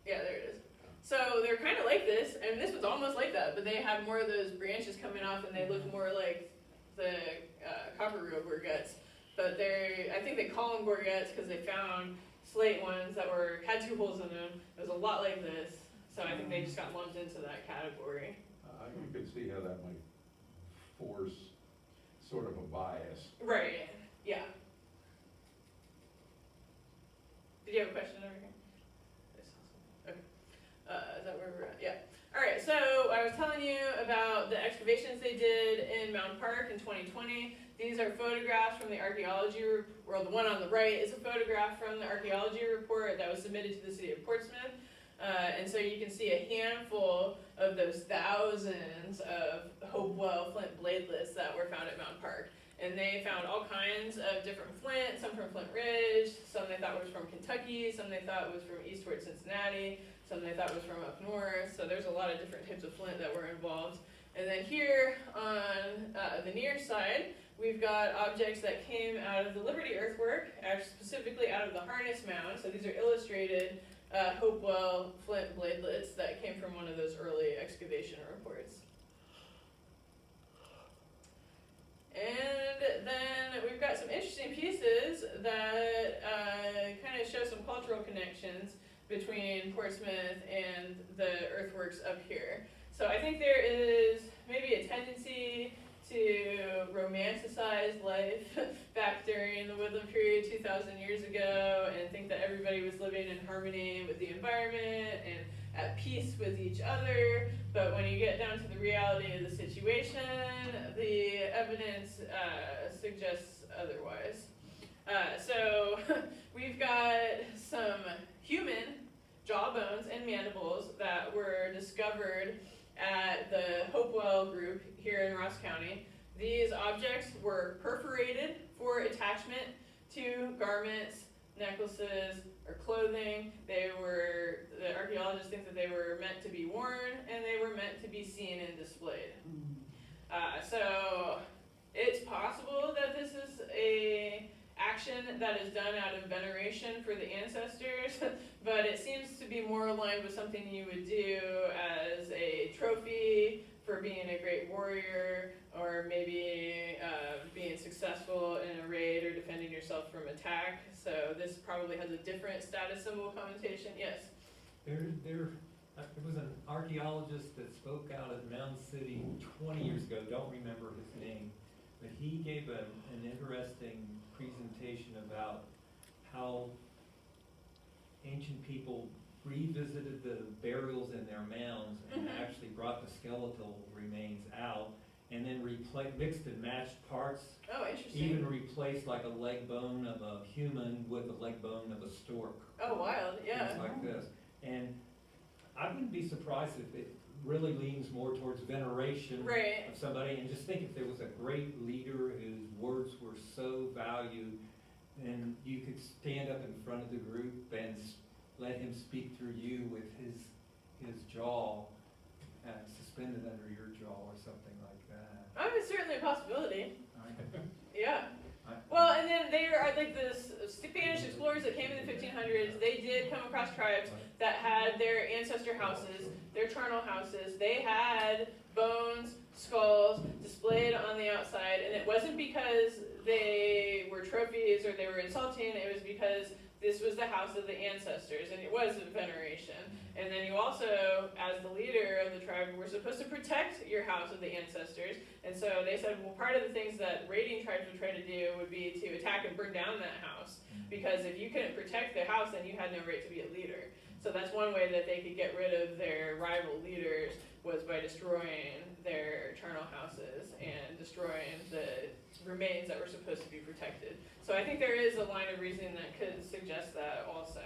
Yeah, there it is. So they're kind of like this, and this was almost like that, but they had more of those branches coming off, and they looked more like the copper reel gorgets. But I think they call them gorgets because they found slate ones that had 2 holes in them. It was a lot like this, so I think they just got lumped into that category. You could see how that might force sort of a bias. Right, yeah. Did you have a question over here? Okay. Is that where we're at? Yeah. All right, so I was telling you about the excavations they did in Mound Park in 2020. These are photographs from the archaeology report. The one on the right is a photograph from the archaeology report that was submitted to the city of Portsmouth. And so you can see a handful of those thousands of Hopewell flint bladelets that were found at Mound Park. And they found all kinds of different flint, some from Flint Ridge, some they thought was from Kentucky, some they thought was from eastward Cincinnati, some they thought was from up north. So there's a lot of different types of flint that were involved. And then here on the near side, we've got objects that came out of the Liberty Earthwork, specifically out of the Harness Mound. So these are illustrated Hopewell flint bladelets that came from one of those early excavation reports. And then we've got some interesting pieces that kind of show some cultural connections between Portsmouth and the earthworks up here. So I think there is maybe a tendency to romanticize life back during the woodland period 2,000 years ago and think that everybody was living in harmony with the environment and at peace with each other. But when you get down to the reality of the situation, the evidence suggests otherwise. So we've got some human jawbones and mandibles that were discovered at the Hopewell group here in Ross County. These objects were perforated for attachment to garments, necklaces, or clothing. The archaeologists think that they were meant to be worn and they were meant to be seen and displayed. So it's possible that this is a action that is done out of veneration for the ancestors, but it seems to be more aligned with something you would do as a trophy for being a great warrior, or maybe being successful in a raid or defending yourself from attack. So this probably has a different status symbol connotation. Yes? There was an archaeologist that spoke out at Mound City 20 years ago, don't remember his name, but he gave an interesting presentation about how ancient people revisited the burials in their mounds and actually brought the skeletal remains out and then mixed and matched parts. Oh, interesting. Even replaced like a leg bone of a human with a leg bone of a stork. Oh, wild, yeah. Things like this. And I wouldn't be surprised if it really leans more towards veneration Right. of somebody, and just think if there was a great leader whose words were so valued, and you could stand up in front of the group and let him speak through you with his jaw suspended under your jaw or something like that. It's certainly a possibility. Yeah. Well, and then they are like the Spanish explorers that came in the 1500s. They did come across tribes that had their ancestor houses, their charnel houses. They had bones, skulls displayed on the outside, and it wasn't because they were trophies or they were insulting. It was because this was the house of the ancestors, and it was a veneration. And then you also, as the leader of the tribe, were supposed to protect your house of the ancestors. And so they said, well, part of the things that raiding tribes would try to do would be to attack and burn down that house. Because if you couldn't protect the house, then you had no right to be a leader. So that's one way that they could get rid of their rival leaders, was by destroying their charnel houses and destroying the remains that were supposed to be protected. So I think there is a line of reasoning that could suggest that also.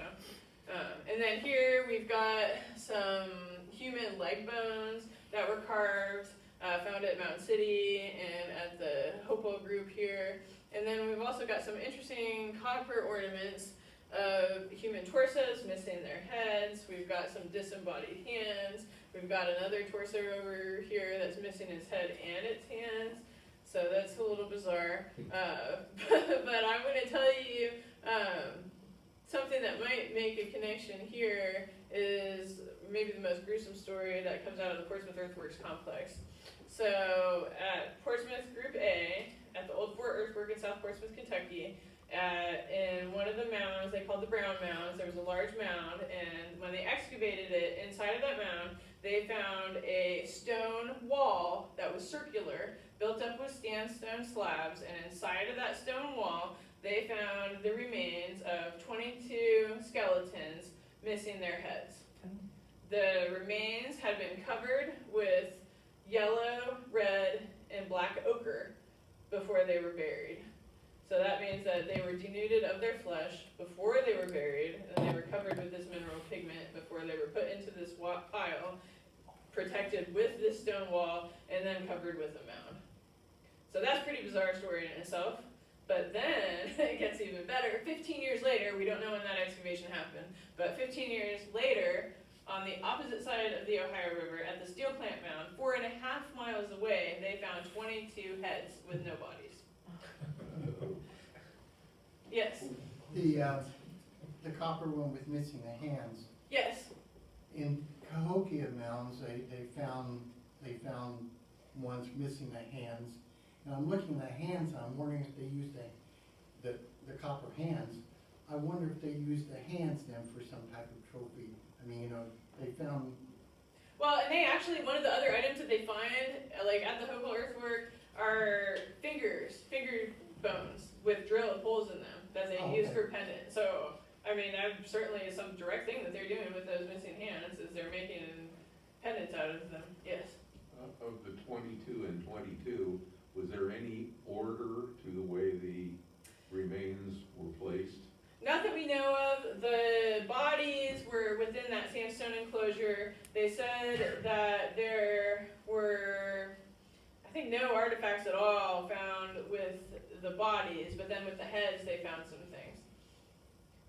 And then here we've got some human leg bones that were carved, found at Mound City and at the Hopewell group here. And then we've also got some interesting copper ornaments of human torsos missing their heads. We've got some disembodied hands. We've got another torso over here that's missing its head and its hands. So that's a little bizarre. But I'm going to tell you something that might make a connection here is maybe the most gruesome story that comes out of the Portsmouth Earthworks complex. So at Portsmouth Group A, at the old Fort Earthwork in South Portsmouth, Kentucky, in one of the mounds they called the Brown Mounds, there was a large mound, and when they excavated it, inside of that mound, they found a stone wall that was circular, built up with sandstone slabs, and inside of that stone wall, they found the remains of 22 skeletons missing their heads. The remains had been covered with yellow, red, and black ochre before they were buried. So that means that they were denuded of their flesh before they were buried, and they were covered with this mineral pigment before they were put into this pile, protected with this stone wall, and then covered with a mound. So that's a pretty bizarre story in itself. But then it gets even better. 15 years later, we don't know when that excavation happened, but 15 years later, on the opposite side of the Ohio River, at the steel plant mound, 4.5 miles away, they found 22 heads with no bodies. Yes. The copper one with missing the hands. Yes. In Cahokia Mounds, they found ones missing the hands. And I'm looking at the hands, and I'm wondering if they used the copper hands. I wonder if they used the hands then for some type of trophy. I mean, they found. Well, and they actually, one of the other items that they find, like at the Hopewell Earthwork, are finger bones with drilled holes in them that they use for pendants. So, I mean, that certainly is some direct thing that they're doing with those missing hands, is they're making pendants out of them. Yes. Of the 22 and 22, was there any order to the way the remains were placed? Not that we know of. The bodies were within that sandstone enclosure. They said that there were, I think, no artifacts at all found with the bodies, but then with the heads they found some things.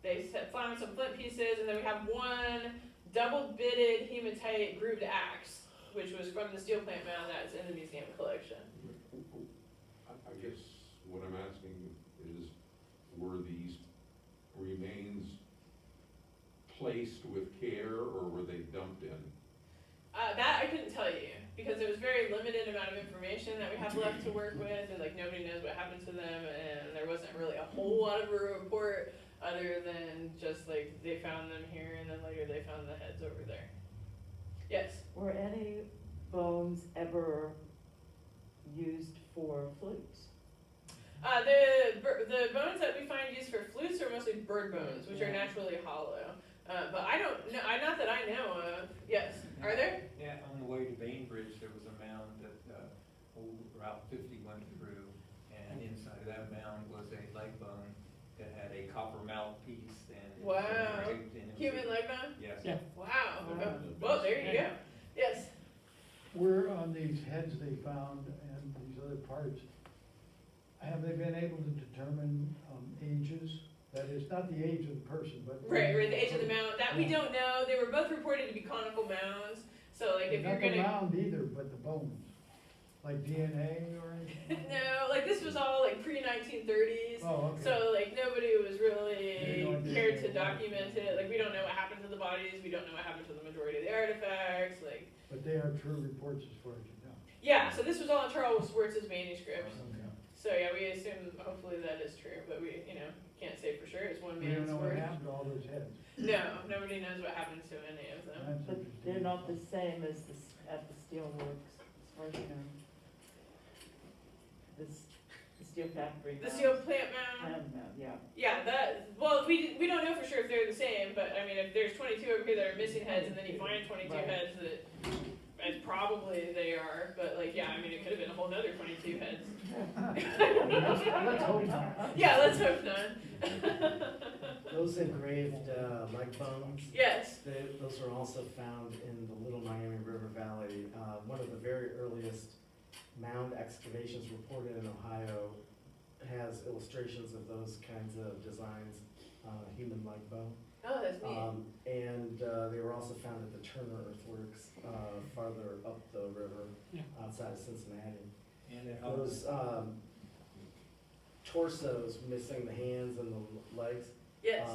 They found some flint pieces, and then we have one double-bitted hematite grooved axe, which was from the steel plant mound that's in the museum collection. I guess what I'm asking is, were these remains placed with care, or were they dumped in? That I couldn't tell you, because it was very limited amount of information that we have left to work with, and like nobody knows what happened to them, and there wasn't really a whole lot of a report other than just like they found them here, and then later they found the heads over there. Yes? Were any bones ever used for flutes? The bones that we find used for flutes are mostly bird bones, which are naturally hollow. But I don't know, not that I know of. Yes, are there? Yeah, on the way to Bainbridge, there was a mound that Route 50 went through, and inside of that mound was a leg bone that had a copper mouthpiece and it was Wow. engraved, and it was Human leg bone? Yes. Yeah. Wow. Okay. Well, there you go. Yes. Where on these heads they found and these other parts, have they been able to determine ages? That is, not the age of the person, but. Right, the age of the mound. That we don't know. They were both reported to be conical mounds. So like if you're Not the gonna. mound either, but the bones. Like DNA or anything? No, like this was all like pre-1930s. Oh, okay. So like nobody was really No idea. cared to document it. Like we don't know what happened to the bodies. We don't know what happened to the majority of the artifacts. Like But they are true reports as far as you know. yeah, so this was all in Charles Wertz's manuscripts. Okay. So yeah, we assume hopefully that is true, but we can't say for sure. It's one We don't man's know what word. happened to all those heads. No, nobody knows what happened to any of them. That's But interesting. they're not the same as at the steel works, as far as you know. The steel factory. The steel plant mound. Yeah. Yeah, we don't know for sure if they're the same, but I mean, if there's 22 over here that are missing heads, and then you find 22 Right. heads that, as probably they are, but like, yeah, I mean, it could have been a whole nother 22 heads. Let's hope not. Yeah, let's hope not. Those engraved leg bones, Yes. those are also found in the Little Miami River Valley. One of the very earliest mound excavations reported in Ohio has illustrations of those kinds of designs, human leg bone. Oh, that's neat. And they were also found at the Turner Earthworks farther up the river Yeah. outside of Cincinnati. And it Those torsos missing the hands and the legs. Yes.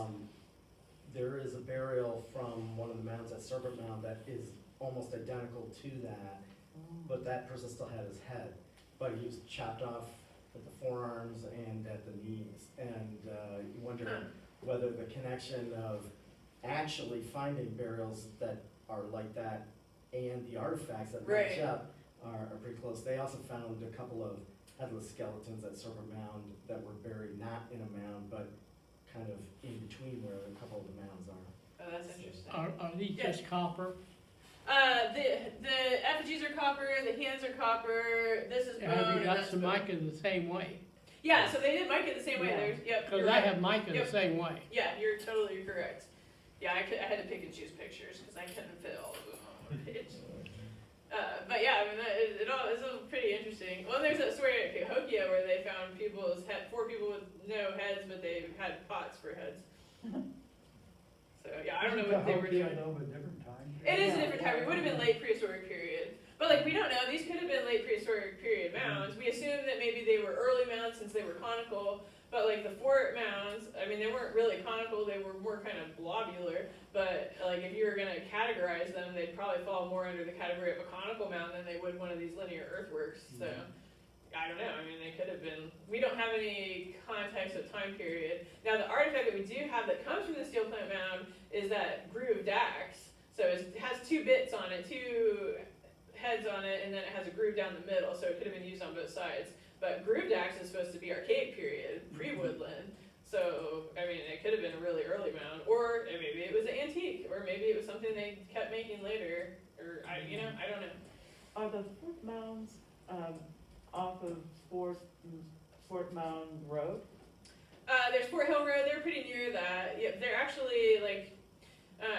There is a burial from one of the mounds at Serpent Mound that is almost identical to that, but that person still had his head, but he was chopped off at the forearms and at the knees. And you wonder whether the connection of actually finding burials that are like that and the artifacts that match Right. up are pretty close. They also found a couple of headless skeletons at Serpent Mound that were buried not in a mound, but kind of in between where a couple of the mounds are. Oh, that's interesting. Are these Yes. just copper? The effigies are copper, the hands are copper, this is bone, Have and you got that's some bone. mica the same way? Yeah, so they did mica the same way. Yeah. There's, yep, Because you're I right. have mica the Yep. same way. Yeah, you're totally correct. Yeah, I had to pick and choose pictures because I couldn't fit all of them on one page. But yeah, I mean, it's all pretty interesting. Well, there's that story at Cahokia where they found four people with no heads, but they had pots for heads. So yeah, I don't know what they were Cahokia, doing. I know, but different time. It is a different time. It would have been late prehistoric period. But like, we don't know. These could have been late prehistoric period mounds. We assume that maybe they were early mounds since they were conical. But like the fort mounds, I mean, they weren't really conical. They were more kind of globular. But like, if you were going to categorize them, they'd probably fall more under the category of a conical mound than they would one of these linear earthworks. So I don't know. I mean, they could have been. We don't have any context of time period. Now, the artifact that we do have that comes from the steel plant mound is that grooved axe. So it has two bits on it, two heads on it, and then it has a groove down the middle. So it could have been used on both sides. But grooved axe is supposed to be archaic period, pre-woodland. So, I mean, it could have been a really early mound, or maybe it was an antique, or maybe it was something they kept making later, or I don't know. Are the fort mounds off of Fort Mound Road? There's Fort Hill Road. They're pretty near that. Yep, they're actually like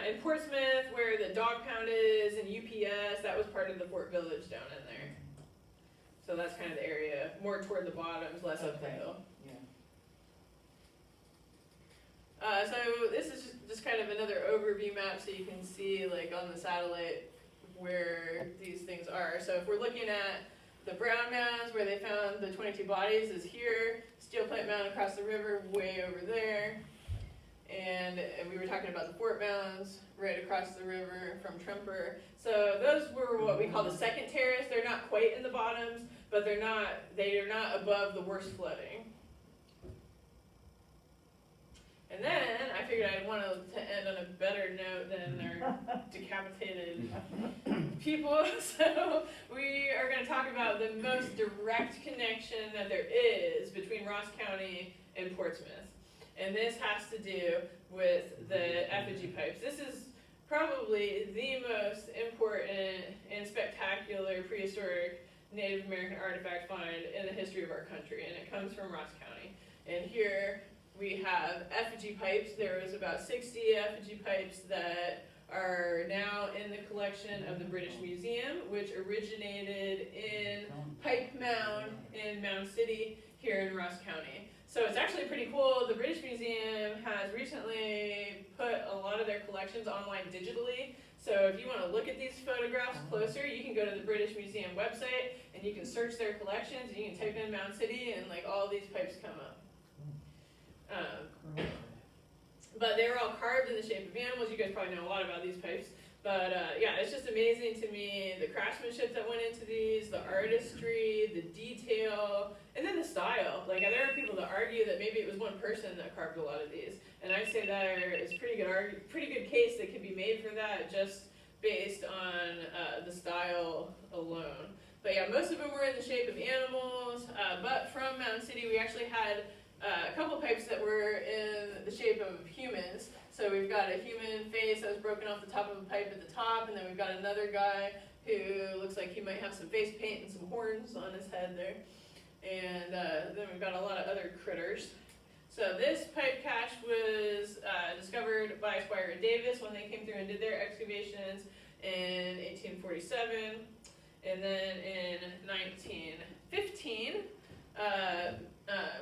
in Portsmouth, where the dog pound is, and UPS. That was part of the Fort Village down in there. So that's kind of the area, more toward the bottoms, less up the Okay. hill. Yeah. So this is just kind of another overview map, so you can see like on the satellite where these things are. So if we're looking at the Brown Mounds, where they found the 22 bodies, is here. Steel Plant Mound across the river, way over there. And we were talking about the Fort Mounds, right across the river from Tremper. So those were what we call the second terrace. They're not quite in the bottoms, but they are not above the worst flooding. And then I figured I wanted to end on a better note than our decapitated people. So we are going to talk about the most direct connection that there is between Ross County and Portsmouth. And this has to do with the effigy pipes. This is probably the most important and spectacular prehistoric Native American artifact find in the history of our country, and it comes from Ross County. And here we have effigy pipes. There was about 60 effigy pipes that are now in the collection of the British Museum, which originated in Pipe Mound in Mound City here in Ross County. So it's actually pretty cool. The British Museum has recently put a lot of their collections online digitally. So if you want to look at these photographs closer, you can go to the British Museum website and you can search their collections and you can type in Mound City and like all these pipes come up. But they were all carved in the shape of animals. You guys probably know a lot about these pipes. But yeah, it's just amazing to me, the craftsmanship that went into these, the artistry, the detail, and then the style. Like there are people that argue that maybe it was one person that carved a lot of these. And I say there is pretty good case that could be made for that just based on the style alone. But yeah, most of them were in the shape of animals, but from Mound City we actually had a couple pipes that were in the shape of humans. So we've got a human face that was broken off the top of a pipe at the top, and then we've got another guy who looks like he might have some face paint and some horns on his head there. And then we've got a lot of other critters. So this pipe cache was discovered by Squire and Davis when they came through and did their excavations in 1847. And then in 1915,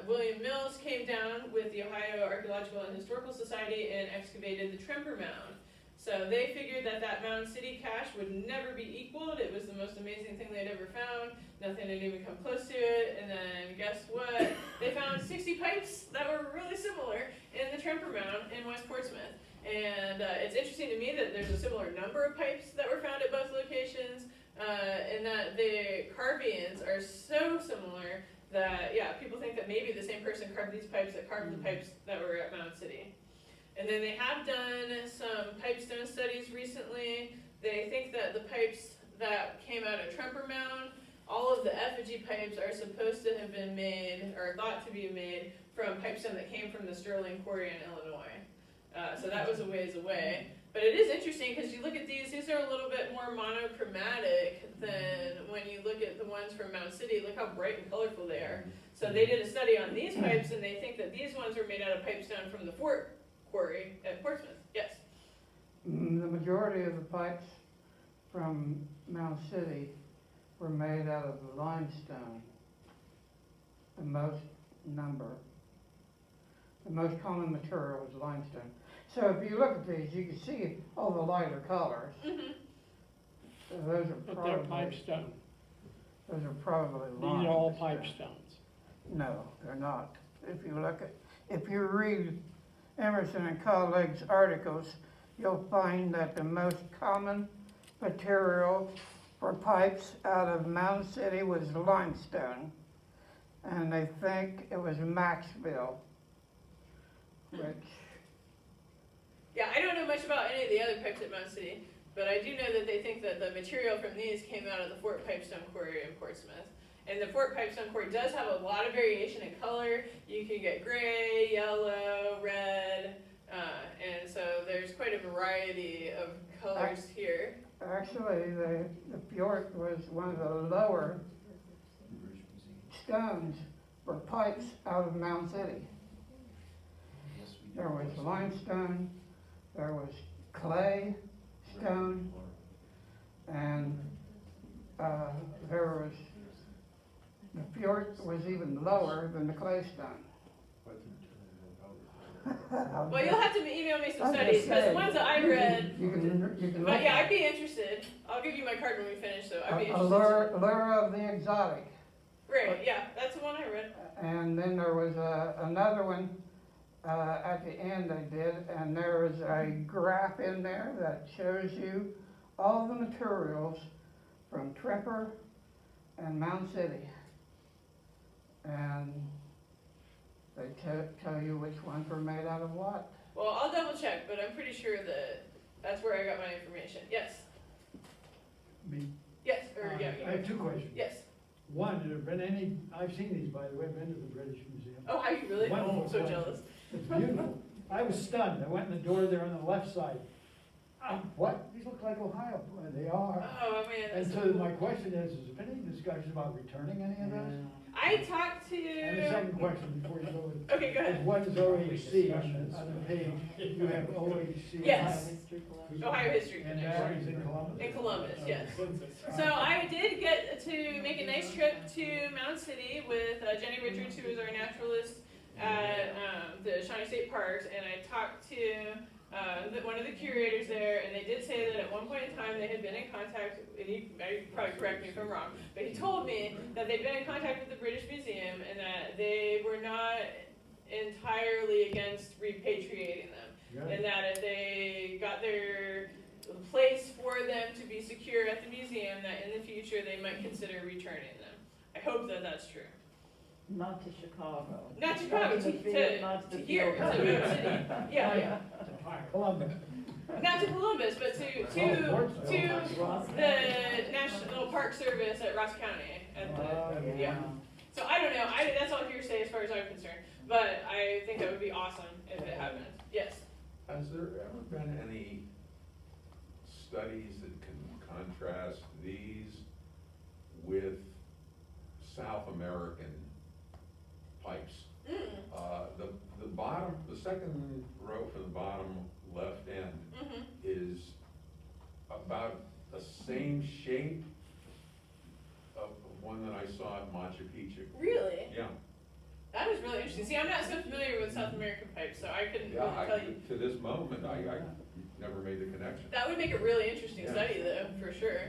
William Mills came down with the Ohio Archaeological and Historical Society and excavated the Tremper Mound. So they figured that that Mound City cache would never be equaled. It was the most amazing thing they'd ever found. Nothing had even come close to it. And then guess what? They found 60 pipes that were really similar in the Tremper Mound in West Portsmouth. And it's interesting to me that there's a similar number of pipes that were found at both locations, and that the carvings are so similar that, yeah, people think that maybe the same person carved these pipes that carved the pipes that were at Mound City. And then they have done some pipestone studies recently. They think that the pipes that came out of Tremper Mound, all of the effigy pipes are supposed to have been made, or thought to be made, from pipestone that came from the Sterling Quarry in Illinois. So that was a ways away. But it is interesting because you look at these are a little bit more monochromatic than when you look at the ones from Mound City. Look how bright and colorful they are. So they did a study on these pipes and they think that these ones were made out of pipestone from the Fort Quarry at Portsmouth. Yes? The majority of the pipes from Mound City were made out of limestone. The most common material was limestone. So if you look at these, you can see all the lighter colors. Mm-hmm. So those are But they're probably, pipestone. those are probably These lime. are all pipestones. No, they're not. If you read Emerson and colleagues' articles, you'll find that the most common material for pipes out of Mound City was limestone. And they think it was Maxville, which, Yeah, I don't know much about any of the other pipes at Mound City, but I do know that they think that the material from these came out of the Fort Pipestone Quarry in Portsmouth. And the Fort Pipestone Quarry does have a lot of variation in color. You can get gray, yellow, red, and so there's quite a variety of colors here. actually, the fjord was one of the lower stones for pipes out of Mound City. There was limestone, there was clay stone, and there was, the fjord was even lower than the clay stone. Well, you'll have to email me some I'm just studies, because the saying. ones that I read, You can but look yeah, at I'd be interested. I'll give you my card when we finish, so I'd be a interested. lure of the exotic. Right, yeah, that's the one I read. And then there was another one at the end they did, and there was a graph in there that shows you all the materials from Tremper and Mound City. And they tell you which ones were made out of what. Well, I'll double check, but I'm pretty sure that that's where I got my information. Yes, Me. yes, or yeah, I have two questions. yes. One, have there been any, I've seen these, by the way, I've been to the British Museum. Oh, have you really? Wonderful Oh, I'm so question. jealous. It's beautiful. I was stunned. I went in the door there on the left side. What? These look like Ohio. Well, they are. Oh, man. And that's so so cool. my question is there been any discussion about returning any of those? I talked to. And the second question before you go with. Okay, go ahead. What is OHC on the page? You have OHC. Yes. Ohio History And Connection. that is in Columbus? In Columbus, yes. So I did get to make a nice trip to Mound City with Jenny Richards, who is our naturalist at the Shawnee State Parks, and I talked to one of the curators there, and they did say that at one point in time they had been in contact, and you probably correct me if I'm wrong, but he told me that they'd been in contact with the British Museum and that they were not entirely against repatriating them, and that if they got their place for them to be secure at the museum, that in the future they might consider returning them. I hope that that's true. Not to Chicago. Not Chicago, Not to the here, field. to Mound City. Yeah, yeah. Columbus. Not to Columbus, but to the National Park Service at Ross County. At the, yeah. So I don't know. That's all hearsay as far as I'm concerned. But I think that would be awesome if it happened. Yes. Has there ever been any studies that can contrast these with South American pipes? The bottom, the second row from the bottom left end is about the same shape of one that I saw at Machu Picchu. Really? Yeah. That is really interesting. See, I'm not so familiar with South American pipes, so I couldn't really tell you. To this moment, I never made the connection. That would make a really interesting study, though, for sure.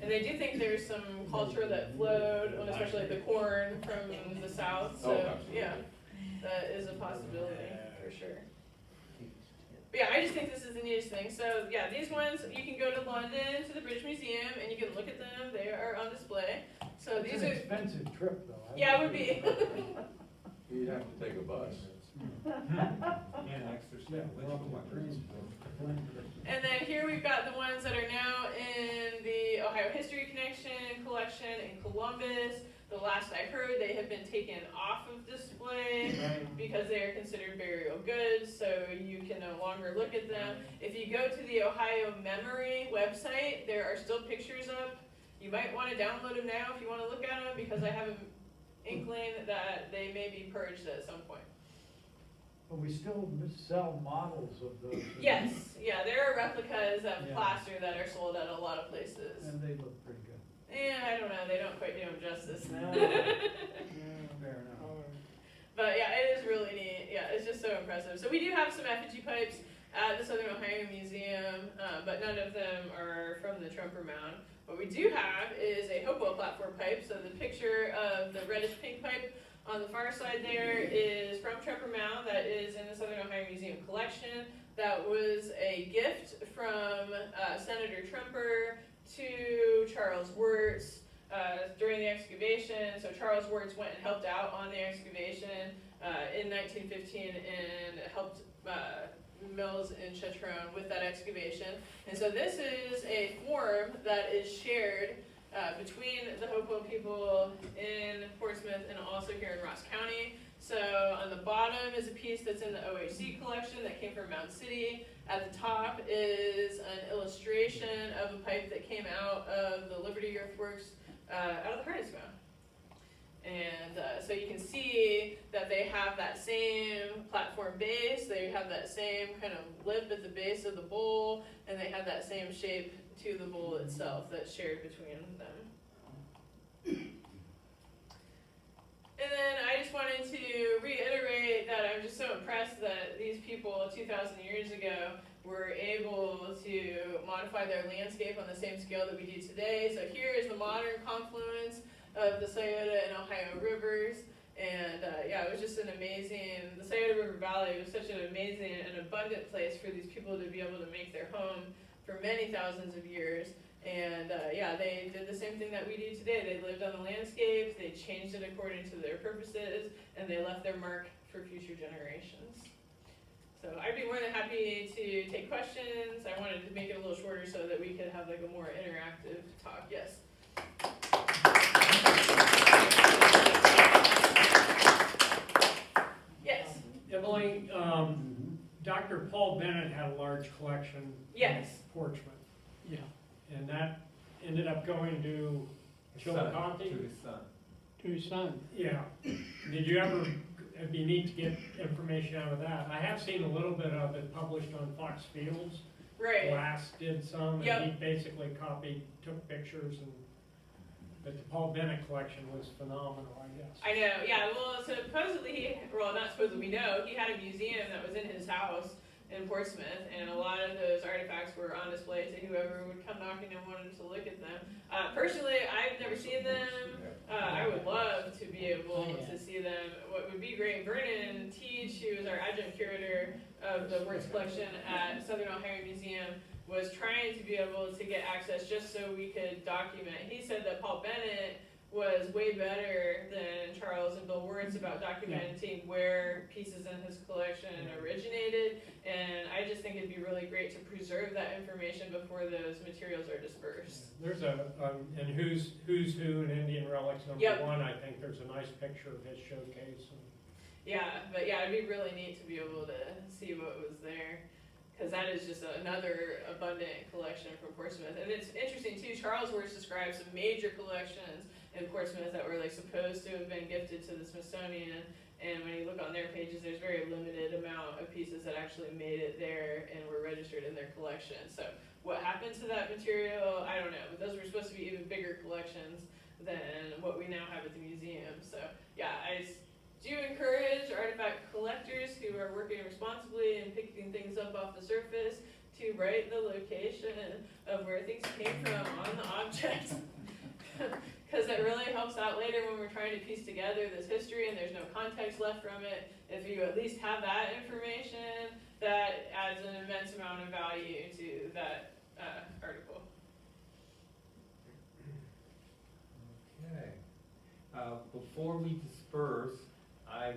And they do think there's some culture that flowed, especially the corn from the south. So yeah, that is a possibility for sure. But yeah, I just think this is the neatest thing. So yeah, these ones, you can go to London to the British Museum and you can look at them. They are on display. So It's these an are expensive trip, though. yeah, it would be. You'd have to take a bus. And then here we've got the ones that are now in the Ohio History Connection collection in Columbus. The last I heard, they have been taken off of display because they are considered burial goods, so you can no longer look at them. If you go to the Ohio Memory website, there are still pictures up. You might want to download them now if you want to look at them, because I have an inkling that they may be purged at some point. But we still sell models of those. Yes, yeah, there are replicas of plaster that are sold at a lot of places. And they look pretty good. Yeah, I don't know, they don't quite do them justice. No. Fair enough. But yeah, it is really neat. Yeah, it's just so impressive. So we do have some effigy pipes at the Southern Ohio Museum, but none of them are from the Trumper Mound. What we do have is a Hopewell platform pipe. So the picture of the reddish pink pipe on the far side there is from Trumper Mound. That is in the Southern Ohio Museum collection. That was a gift from Senator Trumper to Charles Wertz during the excavation. So Charles Wertz went and helped out on the excavation in 1915 and helped Mills and Chetrone with that excavation. And so this is a form that is shared between the Hopewell people in Portsmouth and also here in Ross County. So on the bottom is a piece that's in the OHC collection that came from Mound City. At the top is an illustration of a pipe that came out of the Liberty Earthworks out of the Harness Mound. And so you can see that they have that same platform base, they have that same kind of lip at the base of the bowl, and they have that same shape to the bowl itself that's shared between them. And then I just wanted to reiterate that I'm just so impressed that these people 2,000 years ago were able to modify their landscape on the same scale that we do today. So here is the modern confluence of the Scioto and Ohio rivers. And yeah, it was just an amazing, the Scioto River Valley was such an amazing and abundant place for these people to be able to make their home for many thousands of years. And yeah, they did the same thing that we do today. They lived on the landscape, they changed it according to their purposes, and they left their mark for future generations. So I'd be more than happy to take questions. I wanted to make it a little shorter so that we could have like a more interactive talk. Yes? Yes? Emily, Dr. Paul Bennett had a large collection Yes. in Portsmouth. Yeah. And that ended up going to Chillicothe? To his son. To his son. Yeah. Did you ever, it'd be neat to get information out of that. I have seen a little bit of it published on Fox Fields. Right. Glass did some, Yep. and he basically copied, took pictures and But the Paul Bennett collection was phenomenal, I guess. I know, yeah, well, supposedly, well, not supposedly, we know, he had a museum that was in his house in Portsmouth, and a lot of those artifacts were on display to whoever would come knocking and wanted to look at them. Personally, I've never seen them. I would love to be able to see them. What would be great, Vernon Teach, who is our adjunct curator of the Wertz collection at Southern Ohio Museum, was trying to be able to get access just so we could document. He said that Paul Bennett was way better than Charles and Bill Wertz about documenting where pieces in his collection originated, and I just think it'd be really great to preserve that information before those materials are dispersed. There's in Who's Who in Indian Relics #1, I think there's a nice picture of his showcase. Yeah, but yeah, it'd be really neat to be able to see what was there, because that is just another abundant collection from Portsmouth. And it's interesting too, Charles Wertz describes some major collections in Portsmouth that were like supposed to have been gifted to the Smithsonian, and when you look on their pages, there's very limited amount of pieces that actually made it there and were registered in their collection. So what happened to that material, I don't know, but those were supposed to be even bigger collections than what we now have at the museum. So yeah, I do encourage artifact collectors who are working responsibly and picking things up off the surface to write the location of where things came from on the object. Because it really helps out later when we're trying to piece together this history and there's no context left from it. If you at least have that information, that adds an immense amount of value to that article. Okay. Before we disperse, I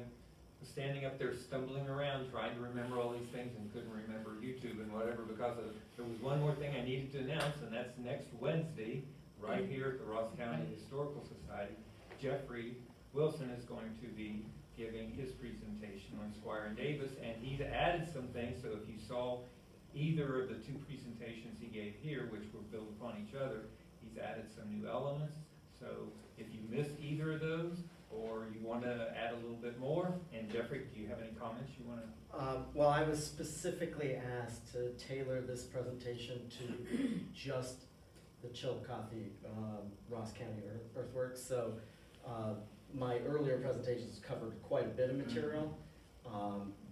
was standing up there stumbling around trying to remember all these things and couldn't remember YouTube and whatever because there was one more thing I needed to announce, and that's next Wednesday, right here at the Ross County Historical Society. Jeffrey Wilson is going to be giving his presentation on Squire and Davis, and he's added some things, so if you saw either of the two presentations he gave here, which were built upon each other, he's added some new elements. So if you missed either of those, or you want to add a little bit more, and Jeffrey, do you have any comments you want to? Well, I was specifically asked to tailor this presentation to just the Chillicothe Ross County Earthworks. So my earlier presentations covered quite a bit of material.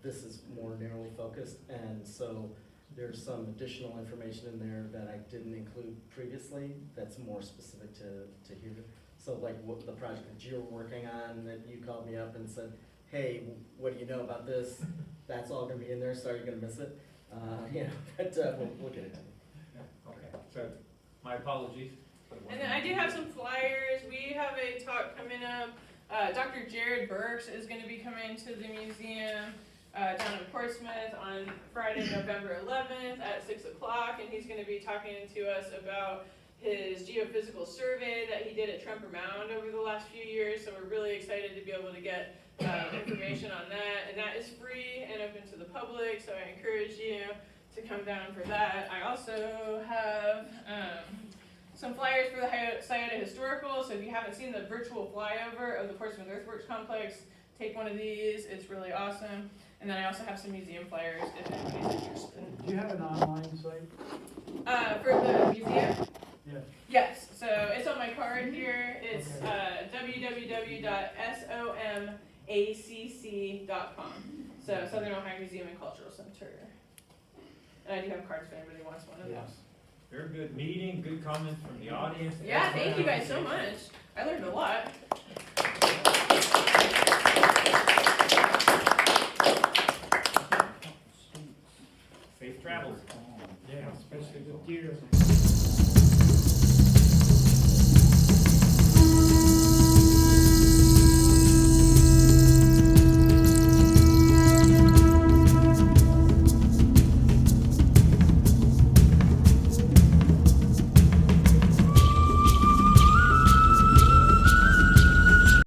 This is more narrowly focused, and so there's some additional information in there that I didn't include previously that's more specific to here. So like what the project that you're working on, that you called me up and said, hey, what do you know about this? That's all gonna be in there, sorry you're gonna miss it. You know, but we'll get it to you. Okay, so my apologies. And then I do have some flyers. We have a talk coming up. Dr. Jared Burks is going to be coming to the museum down in Portsmouth on Friday, November 11th at 6 o'clock, and he's going to be talking to us about his geophysical survey that he did at Tremper Mound over the last few years. So we're really excited to be able to get information on that, and that is free and open to the public. So I encourage you to come down for that. I also have some flyers for the Scioto Historical, so if you haven't seen the virtual flyover of the Portsmouth Earthworks Complex, take one of these, it's really awesome. And then I also have some museum flyers if anybody's interested. Do you have an online site? For the museum? Yes. Yes, so it's on my card here. It's www.somacc.com. So Southern Ohio Museum and Cultural Center. And I do have cards if anybody wants one of those. Very good meeting, good comments from the audience. Yeah, thank you guys so much. I learned a lot. Safe travels. Yeah, especially the deer.